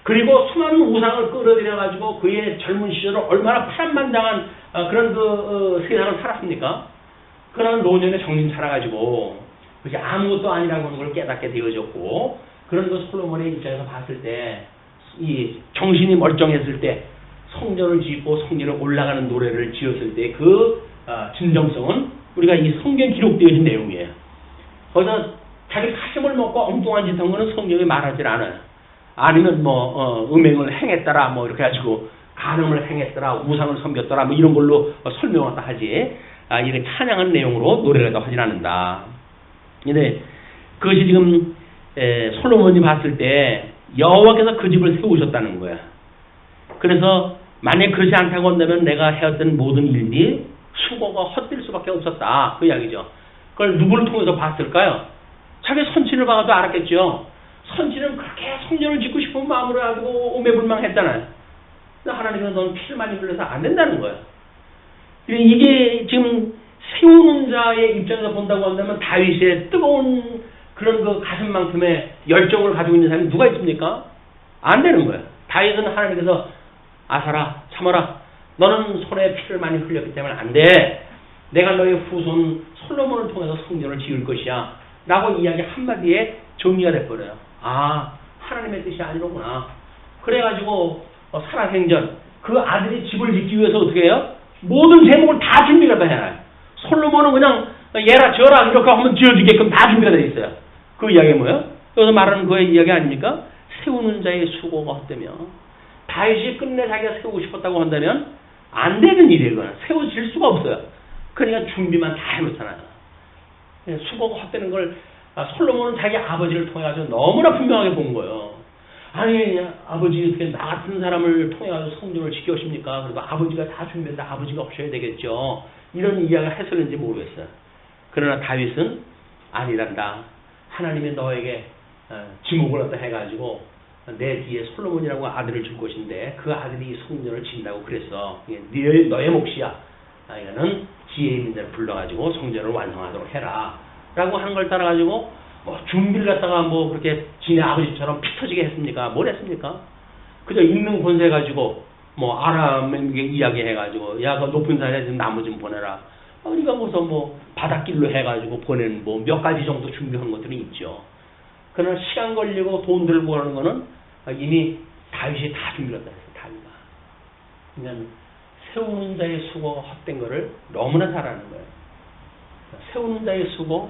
A: 그리고 수많은 우상을 끌어들여가지고 그의 젊은 시절을 얼마나 파란만장한 그런 세상을 살았습니까? 그러나 노년에 정신 차려가지고 그게 아무것도 아니라고 하는 걸 깨닫게 되어졌고 그런 그 솔로몬의 입장에서 봤을 때 이 정신이 멀쩡했을 때 성전을 짓고 성전에 올라가는 노래를 지었을 때 그 진정성은 우리가 이 성경 기록되어진 내용이에요. 거기서 자기 카심을 먹고 엉뚱한 짓 한 거는 성경에 말하지 않아요. 아니면 음행을 행했더라 이렇게 가지고 간음을 행했더라 우상을 섬겼더라 이런 걸로 설명을 하지 이렇게 찬양한 내용으로 노래를 하진 않는다. 근데 그것이 지금 솔로몬이 봤을 때 여호와께서 그 집을 세우셨다는 거야. 그래서 만약 그렇지 않다고 한다면 내가 해왔던 모든 일이 수고가 헛될 수밖에 없었다. 그 이야기죠. 그걸 누구를 통해서 봤을까요? 자기 선친을 봐도 알았겠죠. 선친은 그렇게 성전을 짓고 싶은 마음으로 가지고 오매불망했잖아요. 하나님은 넌 피를 많이 흘려서 안 된다는 거예요. 이게 지금 세우는 자의 입장에서 본다고 한다면 다윗의 뜨거운 그런 그 가슴만큼의 열정을 가지고 있는 사람이 누가 있습니까? 안 되는 거예요. 다윗은 하나님께서 아사라 참아라. 너는 손에 피를 많이 흘렸기 때문에 안 돼. 내가 너의 후손 솔로몬을 통해서 성전을 지을 것이야. 라고 이야기 한마디에 정리가 돼버려요. 하나님의 뜻이 아니로구나. 그래가지고 살아생전 그 아들이 집을 짓기 위해서 어떻게 해요? 모든 제목을 다 준비가 다 해놔요. 솔로몬은 그냥 얘라 저라 이렇게 하면 지어주게끔 다 준비가 돼 있어요. 그 이야기가 뭐예요? 여기서 말하는 그의 이야기 아닙니까? 세우는 자의 수고가 헛되며 다윗이 끝내 자기가 세우고 싶었다고 한다면 안 되는 일이에요. 그건 세워질 수가 없어요. 그러니까 준비만 다 해놓잖아요. 수고가 헛되는 걸 솔로몬은 자기 아버지를 통해 가지고 너무나 분명하게 본 거예요. 아니 아버지 어떻게 나 같은 사람을 통해 가지고 성전을 지켜십니까? 그리고 아버지가 다 준비했다. 아버지가 없어야 되겠죠. 이런 이야기가 해설인지 모르겠어요. 그러나 다윗은 아니란다. 하나님이 너에게 지목을 갖다 해가지고 내 뒤에 솔로몬이라고 아들을 줄 것인데 그 아들이 이 성전을 짓는다고 그랬어. 너의 몫이야. 이거는 지혜 있는 자를 불러가지고 성전을 완성하도록 해라. 라고 하는 걸 따라가지고 뭐 준비를 갖다가 뭐 그렇게 지네 아버지처럼 피 터지게 했습니까? 뭘 했습니까? 그저 있는 권세 가지고 뭐 아람에게 이야기해가지고 야 그 높은 산에 나무 좀 보내라. 우리가 무슨 뭐 바닷길로 해가지고 보낸 뭐 몇 가지 정도 준비한 것들이 있죠. 그러나 시간 걸리고 돈 들고 하는 거는 이미 다윗이 다 준비했다 했어요. 다윗아. 그러니까 세우는 자의 수고 헛된 거를 너무나 잘 아는 거예요. 세우는 자의 수고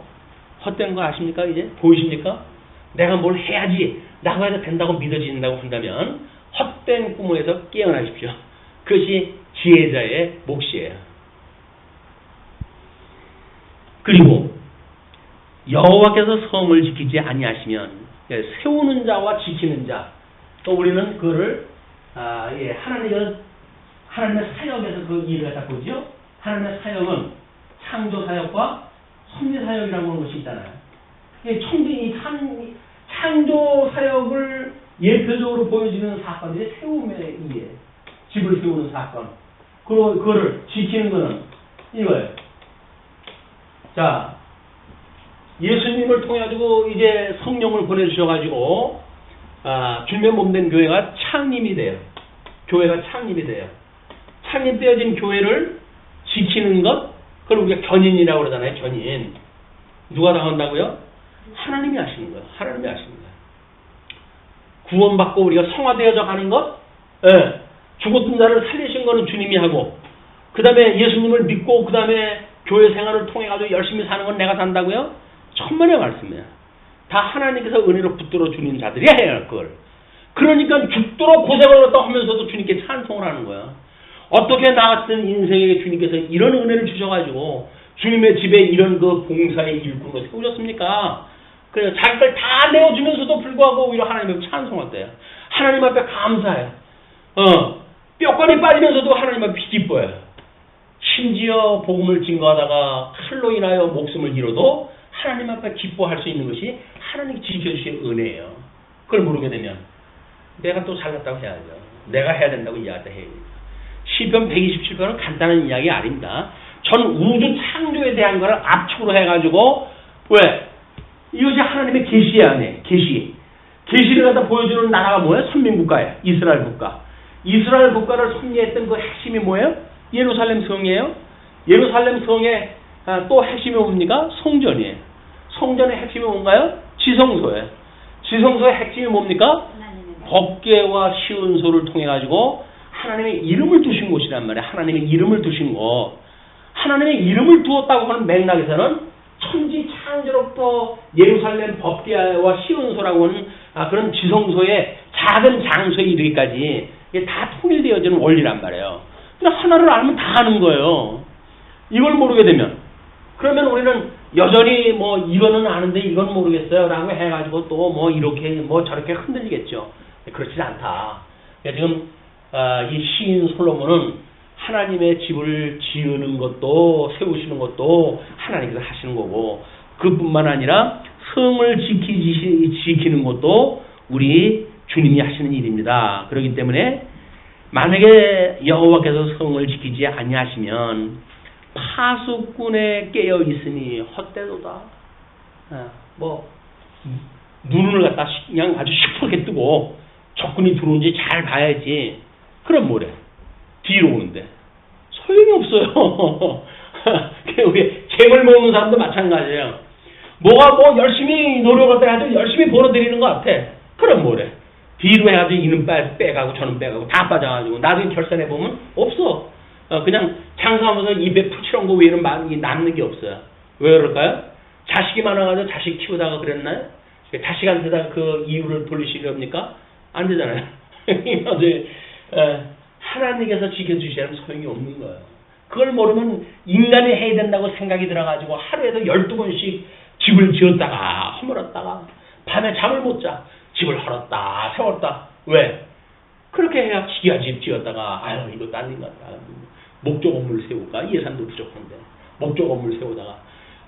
A: 헛된 거 아십니까? 이제 보이십니까? 내가 뭘 해야지 나가 해도 된다고 믿어진다고 한다면 헛된 꿈에서 깨어나십시오. 그것이 지혜자의 몫이에요. 그리고 여호와께서 성을 지키지 아니하시면 세우는 자와 지키는 자, 또 우리는 그거를 하나님의 사역에서 그 일을 갖다 보죠. 하나님의 사역은 창조 사역과 섭리 사역이라고 하는 것이 있잖아요. 창조 사역을 예표적으로 보여주는 사건들이 세움에 의해 집을 세우는 사건. 그리고 그거를 지키는 거는 이거예요. 자, 예수님을 통해 가지고 이제 성령을 보내주셔가지고 주님의 몸된 교회가 창립이 돼요. 교회가 창립이 돼요. 창립되어진 교회를 지키는 것, 그걸 우리가 견인이라고 그러잖아요. 견인. 누가 당한다고요? 하나님이 하시는 거예요. 하나님이 하시는 거예요. 구원받고 우리가 성화되어져 가는 것, 죽었던 자를 살리신 거는 주님이 하고, 그 다음에 예수님을 믿고, 그 다음에 교회 생활을 통해 가지고 열심히 사는 건 내가 산다고요? 천만의 말씀이에요. 다 하나님께서 은혜로 붙들어 주는 자들이 해야 할 걸. 그러니까 죽도록 고생을 갖다 하면서도 주님께 찬송을 하는 거야. 어떻게 나 같은 인생에 주님께서 이런 은혜를 주셔가지고 주님의 집에 이런 그 봉사의 일꾼으로 세우셨습니까? 그래서 자기 걸 다 내어주면서도 불구하고 오히려 하나님 앞에 찬송할 때요. 하나님 앞에 감사해요. 뼈관이 빠지면서도 하나님 앞에 기뻐요. 심지어 복음을 증거하다가 칼로 인하여 목숨을 잃어도 하나님 앞에 기뻐할 수 있는 것이 하나님이 지켜주신 은혜예요. 그걸 모르게 되면 내가 또 잘났다고 해야죠. 내가 해야 된다고 이야기를 해야 돼요. 시편 127편은 간단한 이야기 아닙니다. 전 우주 창조에 대한 거를 압축으로 해가지고 왜? 이것이 하나님의 계시 안에 계시를 갖다 보여주는 나라가 뭐예요? 선민국가예요. 이스라엘 국가. 이스라엘 국가를 섭리했던 그 핵심이 뭐예요? 예루살렘 성이에요. 예루살렘 성의 또 핵심이 뭡니까? 성전이에요. 성전의 핵심이 뭔가요? 지성소예요. 지성소의 핵심이 뭡니까? 법궤와 시은소를 통해 가지고 하나님의 이름을 두신 곳이란 말이에요. 하나님의 이름을 두신 곳. 하나님의 이름을 두었다고 하는 맥락에서는 천지 창조로부터 예루살렘 법궤와 시은소라고 하는 그런 지성소의 작은 장소에 이르기까지 이게 다 통일되어지는 원리란 말이에요. 근데 하나를 알면 다 아는 거예요. 이걸 모르게 되면 그러면 우리는 여전히 뭐 이거는 아는데 이건 모르겠어요 라고 해가지고 또 뭐 이렇게 뭐 저렇게 흔들리겠죠. 그렇지 않다. 지금 이 시인 솔로몬은 하나님의 집을 지으는 것도 세우시는 것도 하나님께서 하시는 거고 그뿐만 아니라 성을 지키는 것도 우리 주님이 하시는 일입니다. 그렇기 때문에 만약에 여호와께서 성을 지키지 아니하시면 파수꾼에 깨어 있으니 헛되도다. 뭐 눈을 갖다 그냥 아주 시퍼렇게 뜨고 적군이 들어오는지 잘 봐야지. 그럼 뭐래? 뒤로 오는데 소용이 없어요. 우리 재물 모으는 사람도 마찬가지예요. 뭐가 뭐 열심히 노력을 해가지고 열심히 벌어들이는 것 같아. 그럼 뭐래? 뒤로 해가지고 이는 빼가고 저는 빼가고 다 빠져가지고 나중에 결산해 보면 없어. 그냥 장사하면서 입에 푸치런 거 외에는 많이 남는 게 없어요. 왜 그럴까요? 자식이 많아가지고 자식 키우다가 그랬나요? 자식한테다 그 이유를 돌리시렵니까? 안 되잖아요. 하나님께서 지켜주시면 소용이 없는 거예요. 그걸 모르면 인간이 해야 된다고 생각이 들어가지고 하루에도 12번씩 집을 지었다가 허물었다가 밤에 잠을 못 자. 집을 헐었다 세웠다. 왜? 그렇게 해야 기아 집 지었다가 아유 이거 딸린 것 같다. 목조 건물 세울까? 예산도 부족한데 목조 건물 세우다가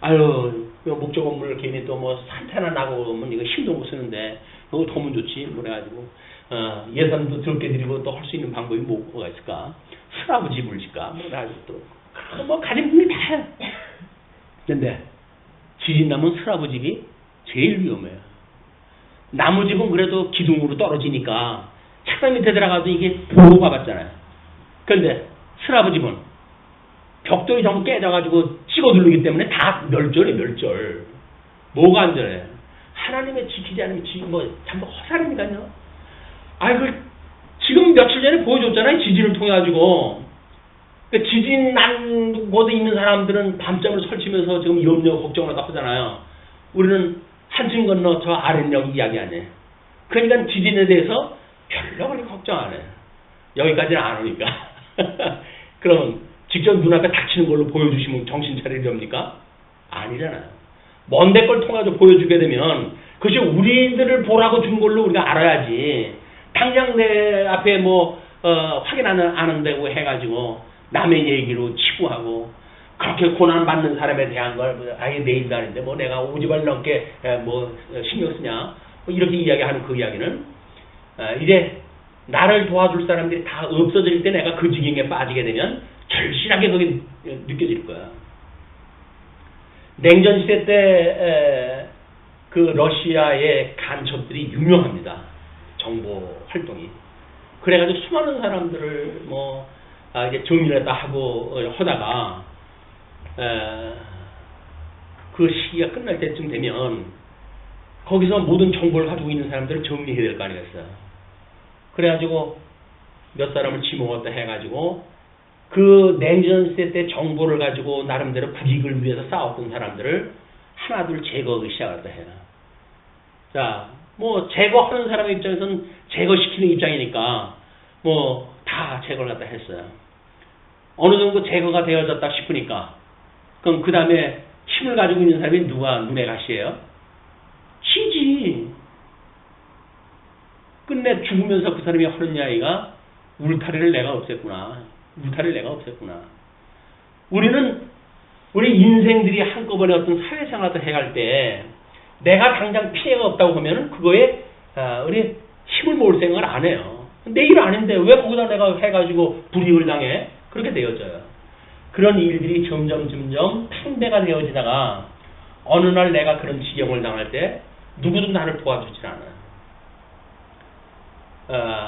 A: 아유, 목조 건물 괜히 또 뭐 산타나 나고 그러면 이거 힘도 못 쓰는데 그거 더면 좋지 뭐 그래가지고 예산도 적게 드리고 또 할 수 있는 방법이 뭐가 있을까? 수라부 집을 질까? 뭐 그래가지고 또 뭐 가진 분이 다 해. 근데 지진 나면 수라부 집이 제일 위험해요. 나무 집은 그래도 기둥으로 떨어지니까 차단 밑에 들어가도 이게 보호가 받잖아요. 그런데 수라부 집은 벽돌이 전부 깨져가지고 찍어 누르기 때문에 다 멸절해, 멸절. 뭐가 안전해? 하나님의 지키지 않으면 전부 허사라니까요. 지금 며칠 전에 보여줬잖아요. 지진을 통해가지고. 지진 난 곳에 있는 사람들은 밤잠을 설치면서 지금 염려, 걱정을 하잖아요. 우리는 한층 건너 저 아랫역 이야기 안 해. 그러니까 지진에 대해서 별로 그렇게 걱정 안 해. 여기까지는 안 오니까. 그러면 직접 눈앞에 닥치는 걸로 보여주시면 정신 차리렵니까? 아니잖아요. 먼데 걸 통해서 보여주게 되면 그것이 우리들을 보라고 준 걸로 우리가 알아야지. 당장 내 앞에 확인 안 한다고 해가지고 남의 얘기로 치부하고 그렇게 고난받는 사람에 대한 걸 아예 내 인간인데 내가 50알 넘게 신경 쓰냐 이렇게 이야기하는 그 이야기는 이제 나를 도와줄 사람들이 다 없어질 때 내가 그 지경에 빠지게 되면 절실하게 그게 느껴질 거야. 냉전 시대 때 그 러시아의 간첩들이 유명합니다. 정보 활동이. 그래가지고 수많은 사람들을 이제 정리를 다 하고 하다가 그 시기가 끝날 때쯤 되면 거기서 모든 정보를 가지고 있는 사람들을 정리해야 될 거 아니겠어요. 그래가지고 몇 사람을 지목했다 해가지고 그 냉전 시대 때 정보를 가지고 나름대로 국익을 위해서 싸웠던 사람들을 하나둘 제거하기 시작했다 해요. 자, 제거하는 사람의 입장에서는 제거시키는 입장이니까 다 제거를 갖다 했어요. 어느 정도 제거가 되어졌다 싶으니까 그럼 그 다음에 힘을 가지고 있는 사람이 누가 눈에 가시예요? 지지. 끝내 죽으면서 그 사람이 하는 이야기가 울타리를 내가 없앴구나. 울타리를 내가 없앴구나. 우리는 우리 인생들이 한꺼번에 어떤 사회생활을 해갈 때 내가 당장 피해가 없다고 하면은 그거에 우리 힘을 모을 생각을 안 해요. 내 일 아닌데 왜 거기다 내가 해가지고 불이익을 당해? 그렇게 되어져요. 그런 일들이 점점 팽배가 되어지다가 어느 날 내가 그런 지경을 당할 때 누구도 나를 도와주질 않아요.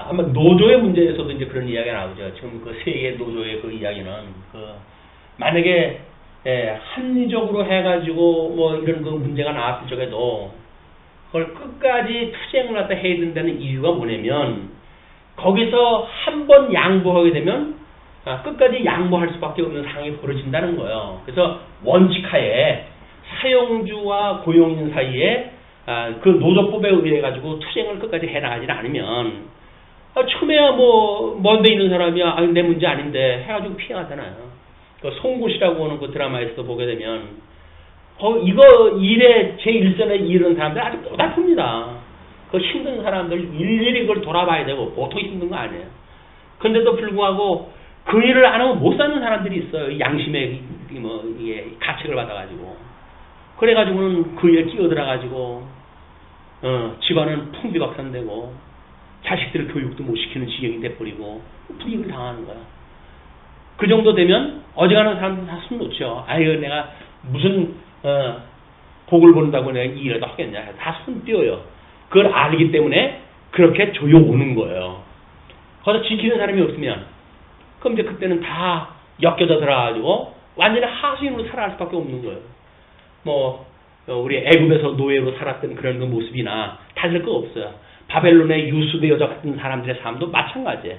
A: 아마 노조의 문제에서도 이제 그런 이야기가 나오죠. 지금 그 세계 노조의 그 이야기는 만약에 합리적으로 해가지고 이런 그 문제가 나왔을 적에도 그걸 끝까지 투쟁을 갖다 해야 된다는 이유가 뭐냐면 거기서 한 번 양보하게 되면 끝까지 양보할 수밖에 없는 상황이 벌어진다는 거예요. 그래서 원칙하에 사용주와 고용인 사이에 그 노조법에 의해 가지고 투쟁을 끝까지 해나가지 않으면 처음에야 먼데 있는 사람이야 내 문제 아닌데 해가지고 피해가잖아요. 그 송곳이라고 하는 그 드라마에서도 보게 되면 이거 일에 제 일선에 이르는 사람들 아주 고달픕니다. 그 힘든 사람들 일일이 그걸 돌아봐야 되고 보통 힘든 거 아니에요. 근데도 불구하고 그 일을 안 하면 못 사는 사람들이 있어요. 양심의 이게 가책을 받아가지고 그래가지고는 그 일에 끼어들어가지고 집안은 풍비박산되고 자식들 교육도 못 시키는 지경이 돼버리고 불이익을 당하는 거야. 그 정도 되면 어지간한 사람들 다 숨 놓죠. 아유 내가 무슨 복을 본다고 내가 이 일을 하겠냐. 다 손 띄어요. 그걸 알기 때문에 그렇게 조용 오는 거예요. 거기서 지키는 사람이 없으면 그럼 이제 그때는 다 엮여져 들어가지고 완전히 하수인으로 살아갈 수밖에 없는 거예요. 우리 애굽에서 노예로 살았던 그런 그 모습이나 다를 거 없어요. 바벨론의 유수대 여자 같은 사람들의 삶도 마찬가지예요.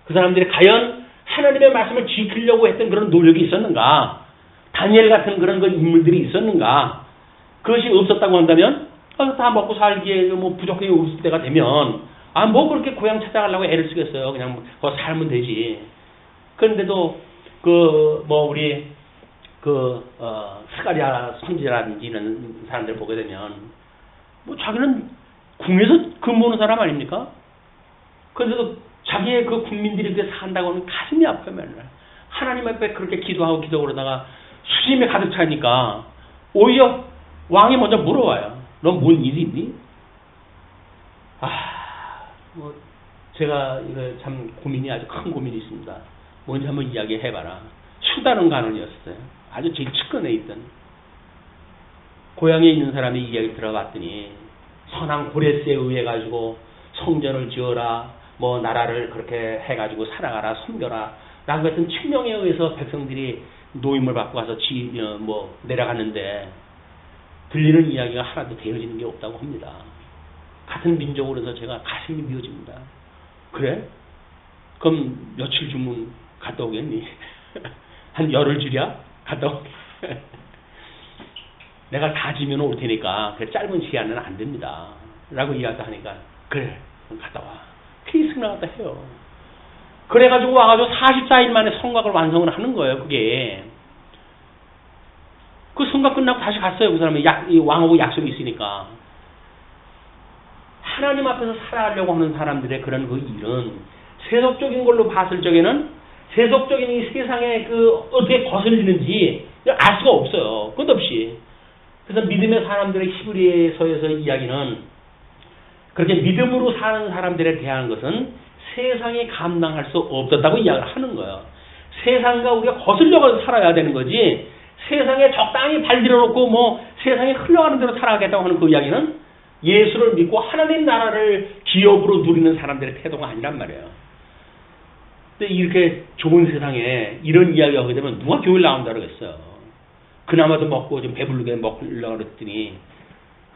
A: 그 사람들이 과연 하나님의 말씀을 지키려고 했던 그런 노력이 있었는가? 다니엘 같은 그런 그 인물들이 있었는가? 그것이 없었다고 한다면 다 먹고 살기에 부족하게 없을 때가 되면 그렇게 고향 찾아가려고 애를 쓰겠어요. 그냥 거기 살면 되지. 그런데도 우리 스가랴 선지자라든지 이런 사람들 보게 되면 자기는 궁에서 근무하는 사람 아닙니까? 그런데도 자기의 그 국민들이 그렇게 산다고 하면 가슴이 아파요, 맨날. 하나님 앞에 그렇게 기도하고 그러다가 수심에 가득 차니까 오히려 왕이 먼저 물어와요. 넌 뭔 일이 있니? 뭐 제가 이거 참 고민이 아주 큰 고민이 있습니다. 뭔지 한번 이야기해봐라. 수다른 간원이었어요. 아주 제일 측근에 있던. 고향에 있는 사람이 이야기 들어봤더니 선한 고레스에 의해 가지고 성전을 지어라, 뭐 나라를 그렇게 해가지고 살아가라, 섬겨라 라고 했던 칙령에 의해서 백성들이 노임을 받고 가서 내려갔는데 들리는 이야기가 하나도 되어지는 게 없다고 합니다. 같은 민족으로서 제가 가슴이 미어집니다. 그래? 그럼 며칠 주문 갔다 오겠니? 한 열흘 주랴? 갔다 오게. 내가 다 지면 올 테니까 그 짧은 시간은 안 됩니다. 라고 이야기하니까 그래 그럼 갔다 와. 케이스 나갔다 해요. 그래가지고 와가지고 44일 만에 성곽을 완성을 하는 거예요. 그게. 그 성곽 끝나고 다시 갔어요. 그 사람이 이 왕하고 약속이 있으니까. 하나님 앞에서 살아가려고 하는 사람들의 그런 그 일은 세속적인 걸로 봤을 적에는 세속적인 이 세상에 그 어떻게 거슬리는지 알 수가 없어요. 끝없이. 그래서 믿음의 사람들의 히브리서에서 이야기는 그렇게 믿음으로 사는 사람들에 대한 것은 세상이 감당할 수 없었다고 이야기를 하는 거예요. 세상과 우리가 거슬려서 살아야 되는 거지 세상에 적당히 발들여 놓고 뭐 세상에 흘러가는 대로 살아가겠다고 하는 그 이야기는 예수를 믿고 하나님 나라를 기업으로 누리는 사람들의 태도가 아니란 말이에요. 근데 이렇게 좋은 세상에 이런 이야기가 하게 되면 누가 교회를 나온다고 그랬어요. 그나마도 먹고 좀 배부르게 먹으려고 그랬더니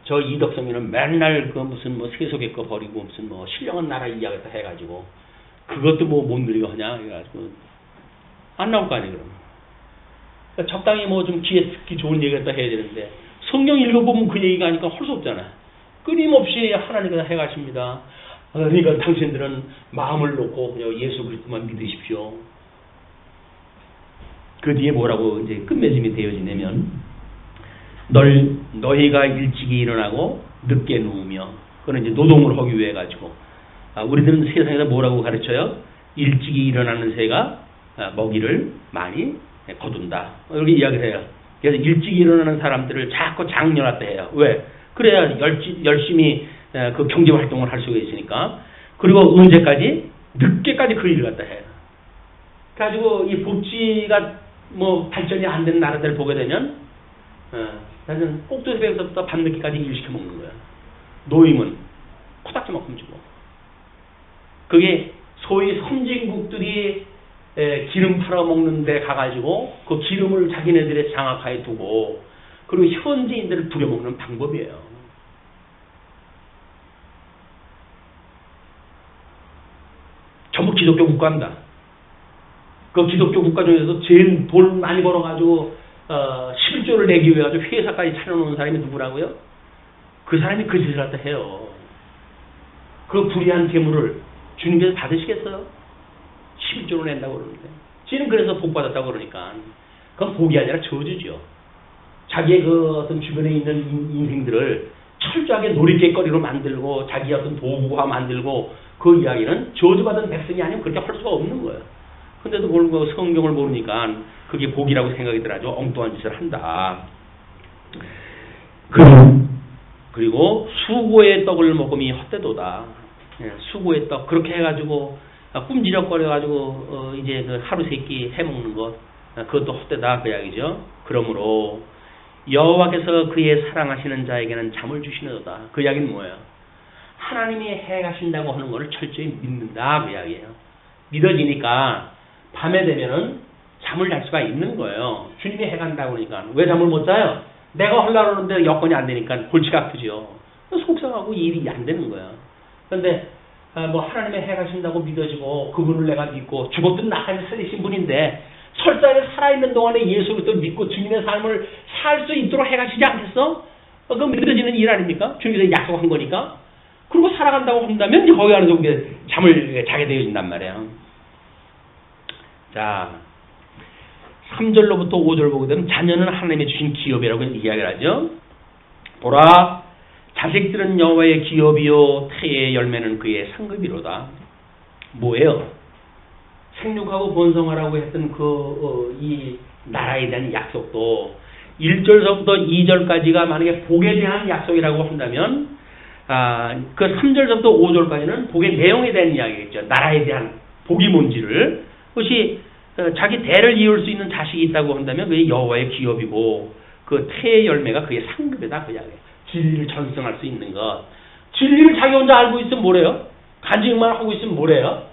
A: 저 이덕성이는 맨날 그 무슨 뭐 세속의 거 버리고 무슨 뭐 신령한 나라 이야기다 해가지고 그것도 뭐 못 누리고 하냐 해가지고 안 나올 거 아니에요. 그럼 그러니까 적당히 뭐 좀 귀에 듣기 좋은 얘기를 해야 되는데 성경 읽어보면 그 얘기가 아니까 할 수 없잖아. 끊임없이 하나님께서 해가십니다. 그러니까 당신들은 마음을 놓고 그냥 예수 그리스도만 믿으십시오. 그 뒤에 뭐라고 이제 끝맺음이 되어지냐면 너희가 일찍이 일어나고 늦게 누우며 그건 이제 노동을 하기 위해 가지고 우리들은 세상에서 뭐라고 가르쳐요? 일찍이 일어나는 새가 먹이를 많이 거둔다. 이렇게 이야기를 해요. 그래서 일찍 일어나는 사람들을 자꾸 장려하다 해요. 왜? 그래야 열심히 그 경제 활동을 할 수가 있으니까. 그리고 언제까지? 늦게까지 그 일을 갖다 해요. 가지고 이 복지가 뭐 발전이 안 되는 나라들 보게 되면 나는 꼭두 새벽부터 밤늦게까지 일 시켜 먹는 거야. 노임은 코딱지만큼 주고. 그게 소위 선진국들이 기름 팔아먹는 데 가가지고 그 기름을 자기네들의 장악하에 두고 그리고 현지인들을 부려먹는 방법이에요. 전부 기독교 국가입니다. 그 기독교 국가 중에서 제일 돈 많이 벌어가지고 11조를 내기 위해 가지고 회사까지 차려놓은 사람이 누구라고요? 그 사람이 그 짓을 갖다 해요. 그 불의한 재물을 주님께서 받으시겠어요? 11조를 낸다고 그러는데. 지금 그래서 복 받았다고 그러니까. 그건 복이 아니라 저주죠. 자기의 그 어떤 주변에 있는 인생들을 철저하게 놀이개거리로 만들고 자기의 어떤 도구화 만들고 그 이야기는 저주받은 백성이 아니면 그렇게 할 수가 없는 거예요. 근데도 불구하고 성경을 모르니까 그게 복이라고 생각이 들어가지고 엉뚱한 짓을 한다. 그리고 수고의 떡을 먹음이 헛되도다. 수고의 떡 그렇게 해가지고 꿈지럭거려가지고 이제 그 하루 세끼 해먹는 것 그것도 헛되다 그 이야기죠. 그러므로 여호와께서 그의 사랑하시는 자에게는 잠을 주시는도다. 그 이야기는 뭐예요? 하나님이 해가신다고 하는 것을 철저히 믿는다 그 이야기예요. 믿어지니까 밤에 되면은 잠을 잘 수가 있는 거예요. 주님이 해간다고 그러니까. 왜 잠을 못 자요? 내가 하려고 하는데 여건이 안 되니까 골치가 아프죠. 속상하고 일이 안 되는 거예요. 그런데 뭐 하나님의 해가신다고 믿어지고 그분을 내가 믿고 죽었든 나가면 살리신 분인데 설사에 살아있는 동안에 예수 그리스도 믿고 주님의 삶을 살 수 있도록 해가시지 않겠어? 그건 믿어지는 일 아닙니까? 주님께서 약속한 거니까. 그리고 살아간다고 한다면 이제 거기 안에서 잠을 자게 되어진단 말이에요. 자, 3절로부터 5절 보게 되면 자녀는 하나님이 주신 기업이라고 이야기를 하죠. 보라, 자식들은 여호와의 기업이요 태의 열매는 그의 상급이로다. 뭐예요? 생육하고 번성하라고 했던 이 나라에 대한 약속도 1절서부터 2절까지가 만약에 복에 대한 약속이라고 한다면 그 3절서부터 5절까지는 복의 내용에 대한 이야기겠죠. 나라에 대한 복이 뭔지를. 그것이 자기 대를 이을 수 있는 자식이 있다고 한다면 그게 여호와의 기업이고 그 태의 열매가 그의 상급이다. 그 이야기예요. 진리를 전승할 수 있는 것. 진리를 자기 혼자 알고 있으면 뭐래요? 간증만 하고 있으면 뭐래요?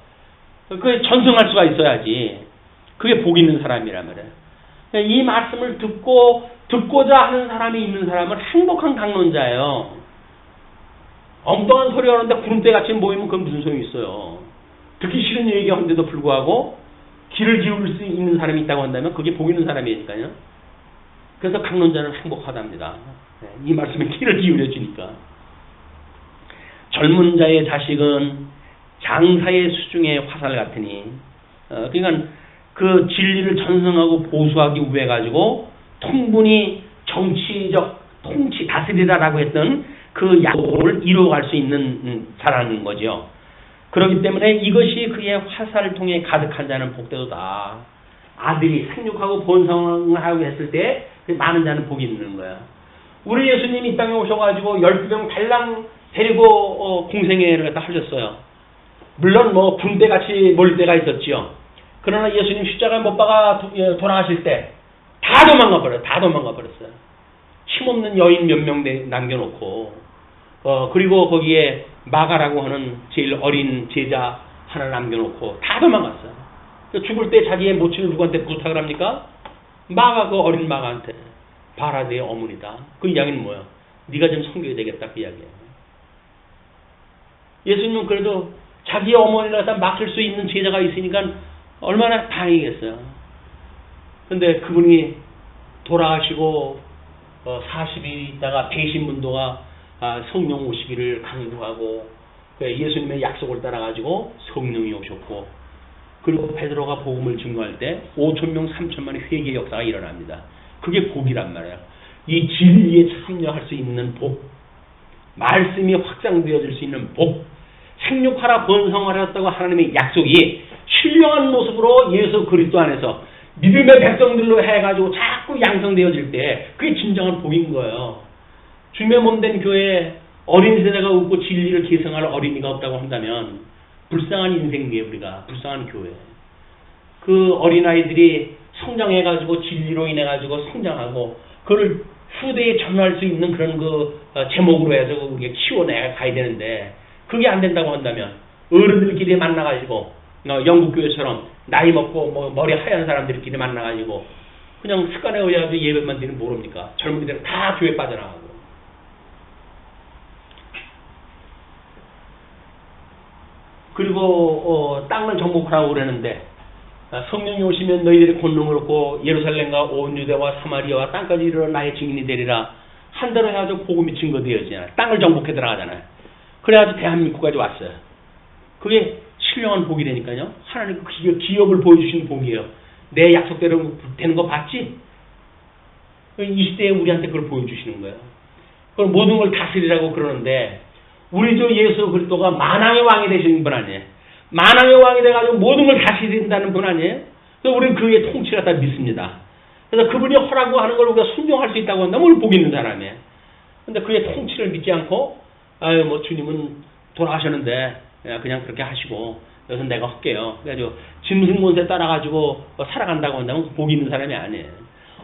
A: 그게 전승할 수가 있어야지. 그게 복 있는 사람이란 말이에요. 이 말씀을 듣고자 하는 사람이 있는 사람은 행복한 강론자예요. 엉뚱한 소리 하는데 구름대같이 모이면 그건 무슨 소용이 있어요. 듣기 싫은 얘기하는데도 불구하고 귀를 기울일 수 있는 사람이 있다고 한다면 그게 복 있는 사람이니까요. 그래서 강론자는 행복하답니다. 이 말씀에 귀를 기울여 주니까. 젊은 자의 자식은 장사의 수중의 화살 같으니 그러니까 그 진리를 전승하고 보수하기 위해 가지고 충분히 정치적 통치 다스리라라고 했던 그 약속을 이루어갈 수 있는 자라는 거죠. 그렇기 때문에 이것이 그의 화살통에 가득한 자는 복되도다. 아들이 생육하고 번성하고 했을 때 많은 자는 복이 있는 거야. 우리 예수님이 이 땅에 오셔가지고 12명 달랑 데리고 공생애를 갖다 하셨어요. 물론 뭐 군대같이 몰 때가 있었지요. 그러나 예수님 십자가 못 박아 돌아가실 때 다 도망가 버렸어요. 힘없는 여인 몇 명 남겨놓고 그리고 거기에 마가라고 하는 제일 어린 제자 하나 남겨놓고 다 도망갔어요. 죽을 때 자기의 모친을 누구한테 부탁을 합니까? 마가, 그 어린 마가한테. 봐라 내 어머니다. 그 이야기는 뭐야? 네가 좀 섬겨야 되겠다 그 이야기예요. 예수님은 그래도 자기의 어머니를 갖다 맡을 수 있는 제자가 있으니까 얼마나 다행이겠어요. 근데 그분이 돌아가시고 40일 있다가 배신문도가 성령 오시기를 강구하고 예수님의 약속을 따라가지고 성령이 오셨고 그리고 베드로가 복음을 증거할 때 5,000명 3,000만의 회개 역사가 일어납니다. 그게 복이란 말이에요. 이 진리에 참여할 수 있는 복, 말씀이 확장되어질 수 있는 복, 생육하라 번성하라 했다고 하나님의 약속이 신령한 모습으로 예수 그리스도 안에서 믿음의 백성들로 해가지고 자꾸 양성되어질 때 그게 진정한 복인 거예요. 주님의 몸된 교회에 어린 세대가 없고 진리를 계승할 어린이가 없다고 한다면 불쌍한 인생이에요. 우리가 불쌍한 교회. 그 어린아이들이 성장해가지고 진리로 인해가지고 성장하고 그걸 후대에 전할 수 있는 그런 그 제목으로 해서 우리가 키워내야 가야 되는데 그게 안 된다고 한다면 어른들끼리 만나가지고 영국교회처럼 나이 먹고 뭐 머리 하얀 사람들끼리 만나가지고 그냥 습관에 의해서 예배만 드리면 모릅니까? 젊은이들은 다 교회 빠져나가고. 그리고 땅을 정복하라고 그러는데 성령이 오시면 너희들이 권능을 얻고 예루살렘과 온 유대와 사마리아와 땅까지 이르러 나의 증인이 되리라. 한 대로 해가지고 복음이 증거되어지잖아요. 땅을 정복해 들어가잖아요. 그래가지고 대한민국까지 왔어요. 그게 신령한 복이 되니까요. 하나님 그 기업을 보여주시는 복이에요. 내 약속대로 되는 거 봤지? 이 시대에 우리한테 그걸 보여주시는 거예요. 그걸 모든 걸 다스리라고 그러는데 우리 주 예수 그리스도가 만왕의 왕이 되시는 분 아니에요. 만왕의 왕이 돼가지고 모든 걸 다스린다는 분 아니에요. 그래서 우리는 그의 통치를 다 믿습니다. 그래서 그분이 허라고 하는 걸 우리가 순종할 수 있다고 한다면 우리 복 있는 사람이에요. 근데 그의 통치를 믿지 않고 아유 뭐 주님은 돌아가셨는데 그냥 그렇게 하시고 여기서 내가 할게요. 그래가지고 짐승 권세 따라가지고 살아간다고 한다면 복 있는 사람이 아니에요.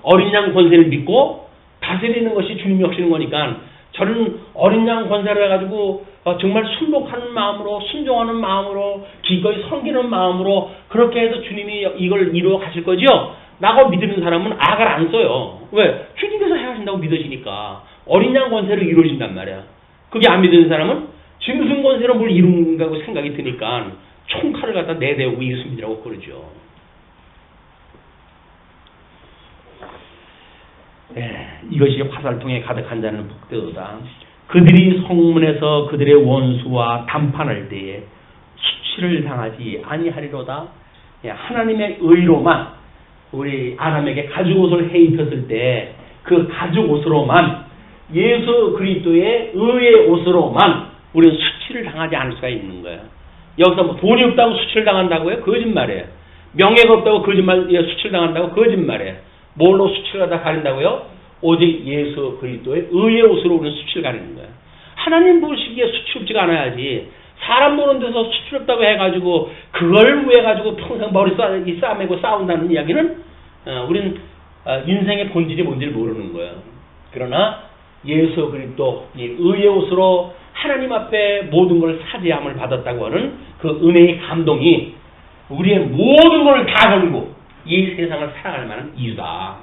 A: 어린 양 권세를 믿고 다스리는 것이 주님이 하시는 거니까 저는 어린 양 권세를 해가지고 정말 순복하는 마음으로 순종하는 마음으로 기꺼이 섬기는 마음으로 그렇게 해서 주님이 이걸 이루어 가실 거죠. 라고 믿는 사람은 악을 안 써요. 왜? 주님께서 해하신다고 믿으시니까 어린 양 권세로 이루어진단 말이야. 그게 안 믿는 사람은 짐승 권세로 뭘 이룬다고 생각이 드니까 총칼을 갖다 내대고 예수님이라고 그러죠. 이것이 화살통에 가득한 자는 복되도다. 그들이 성문에서 그들의 원수와 담판할 때에 수치를 당하지 아니하리로다. 하나님의 의로만 우리 아람에게 가죽옷을 해 입혔을 때 그 가죽옷으로만 예수 그리스도의 의의 옷으로만 우리는 수치를 당하지 않을 수가 있는 거예요. 여기서 뭐 돈이 없다고 수치를 당한다고요? 거짓말이에요. 명예가 없다고 수치를 당한다고? 거짓말이에요. 뭘로 수치를 다 가린다고요? 오직 예수 그리스도의 의의 옷으로 우리는 수치를 가리는 거야. 하나님 보시기에 수치롭지가 않아야지. 사람 보는 데서 수치롭다고 해가지고 그걸 구해가지고 평생 머리 싸매고 싸운다는 이야기는 우린 인생의 본질이 뭔지를 모르는 거야. 그러나 예수 그리스도 이 의의 옷으로 하나님 앞에 모든 걸 사죄함을 받았다고 하는 그 은혜의 감동이 우리의 모든 걸 다 걸고 이 세상을 살아갈 만한 이유다.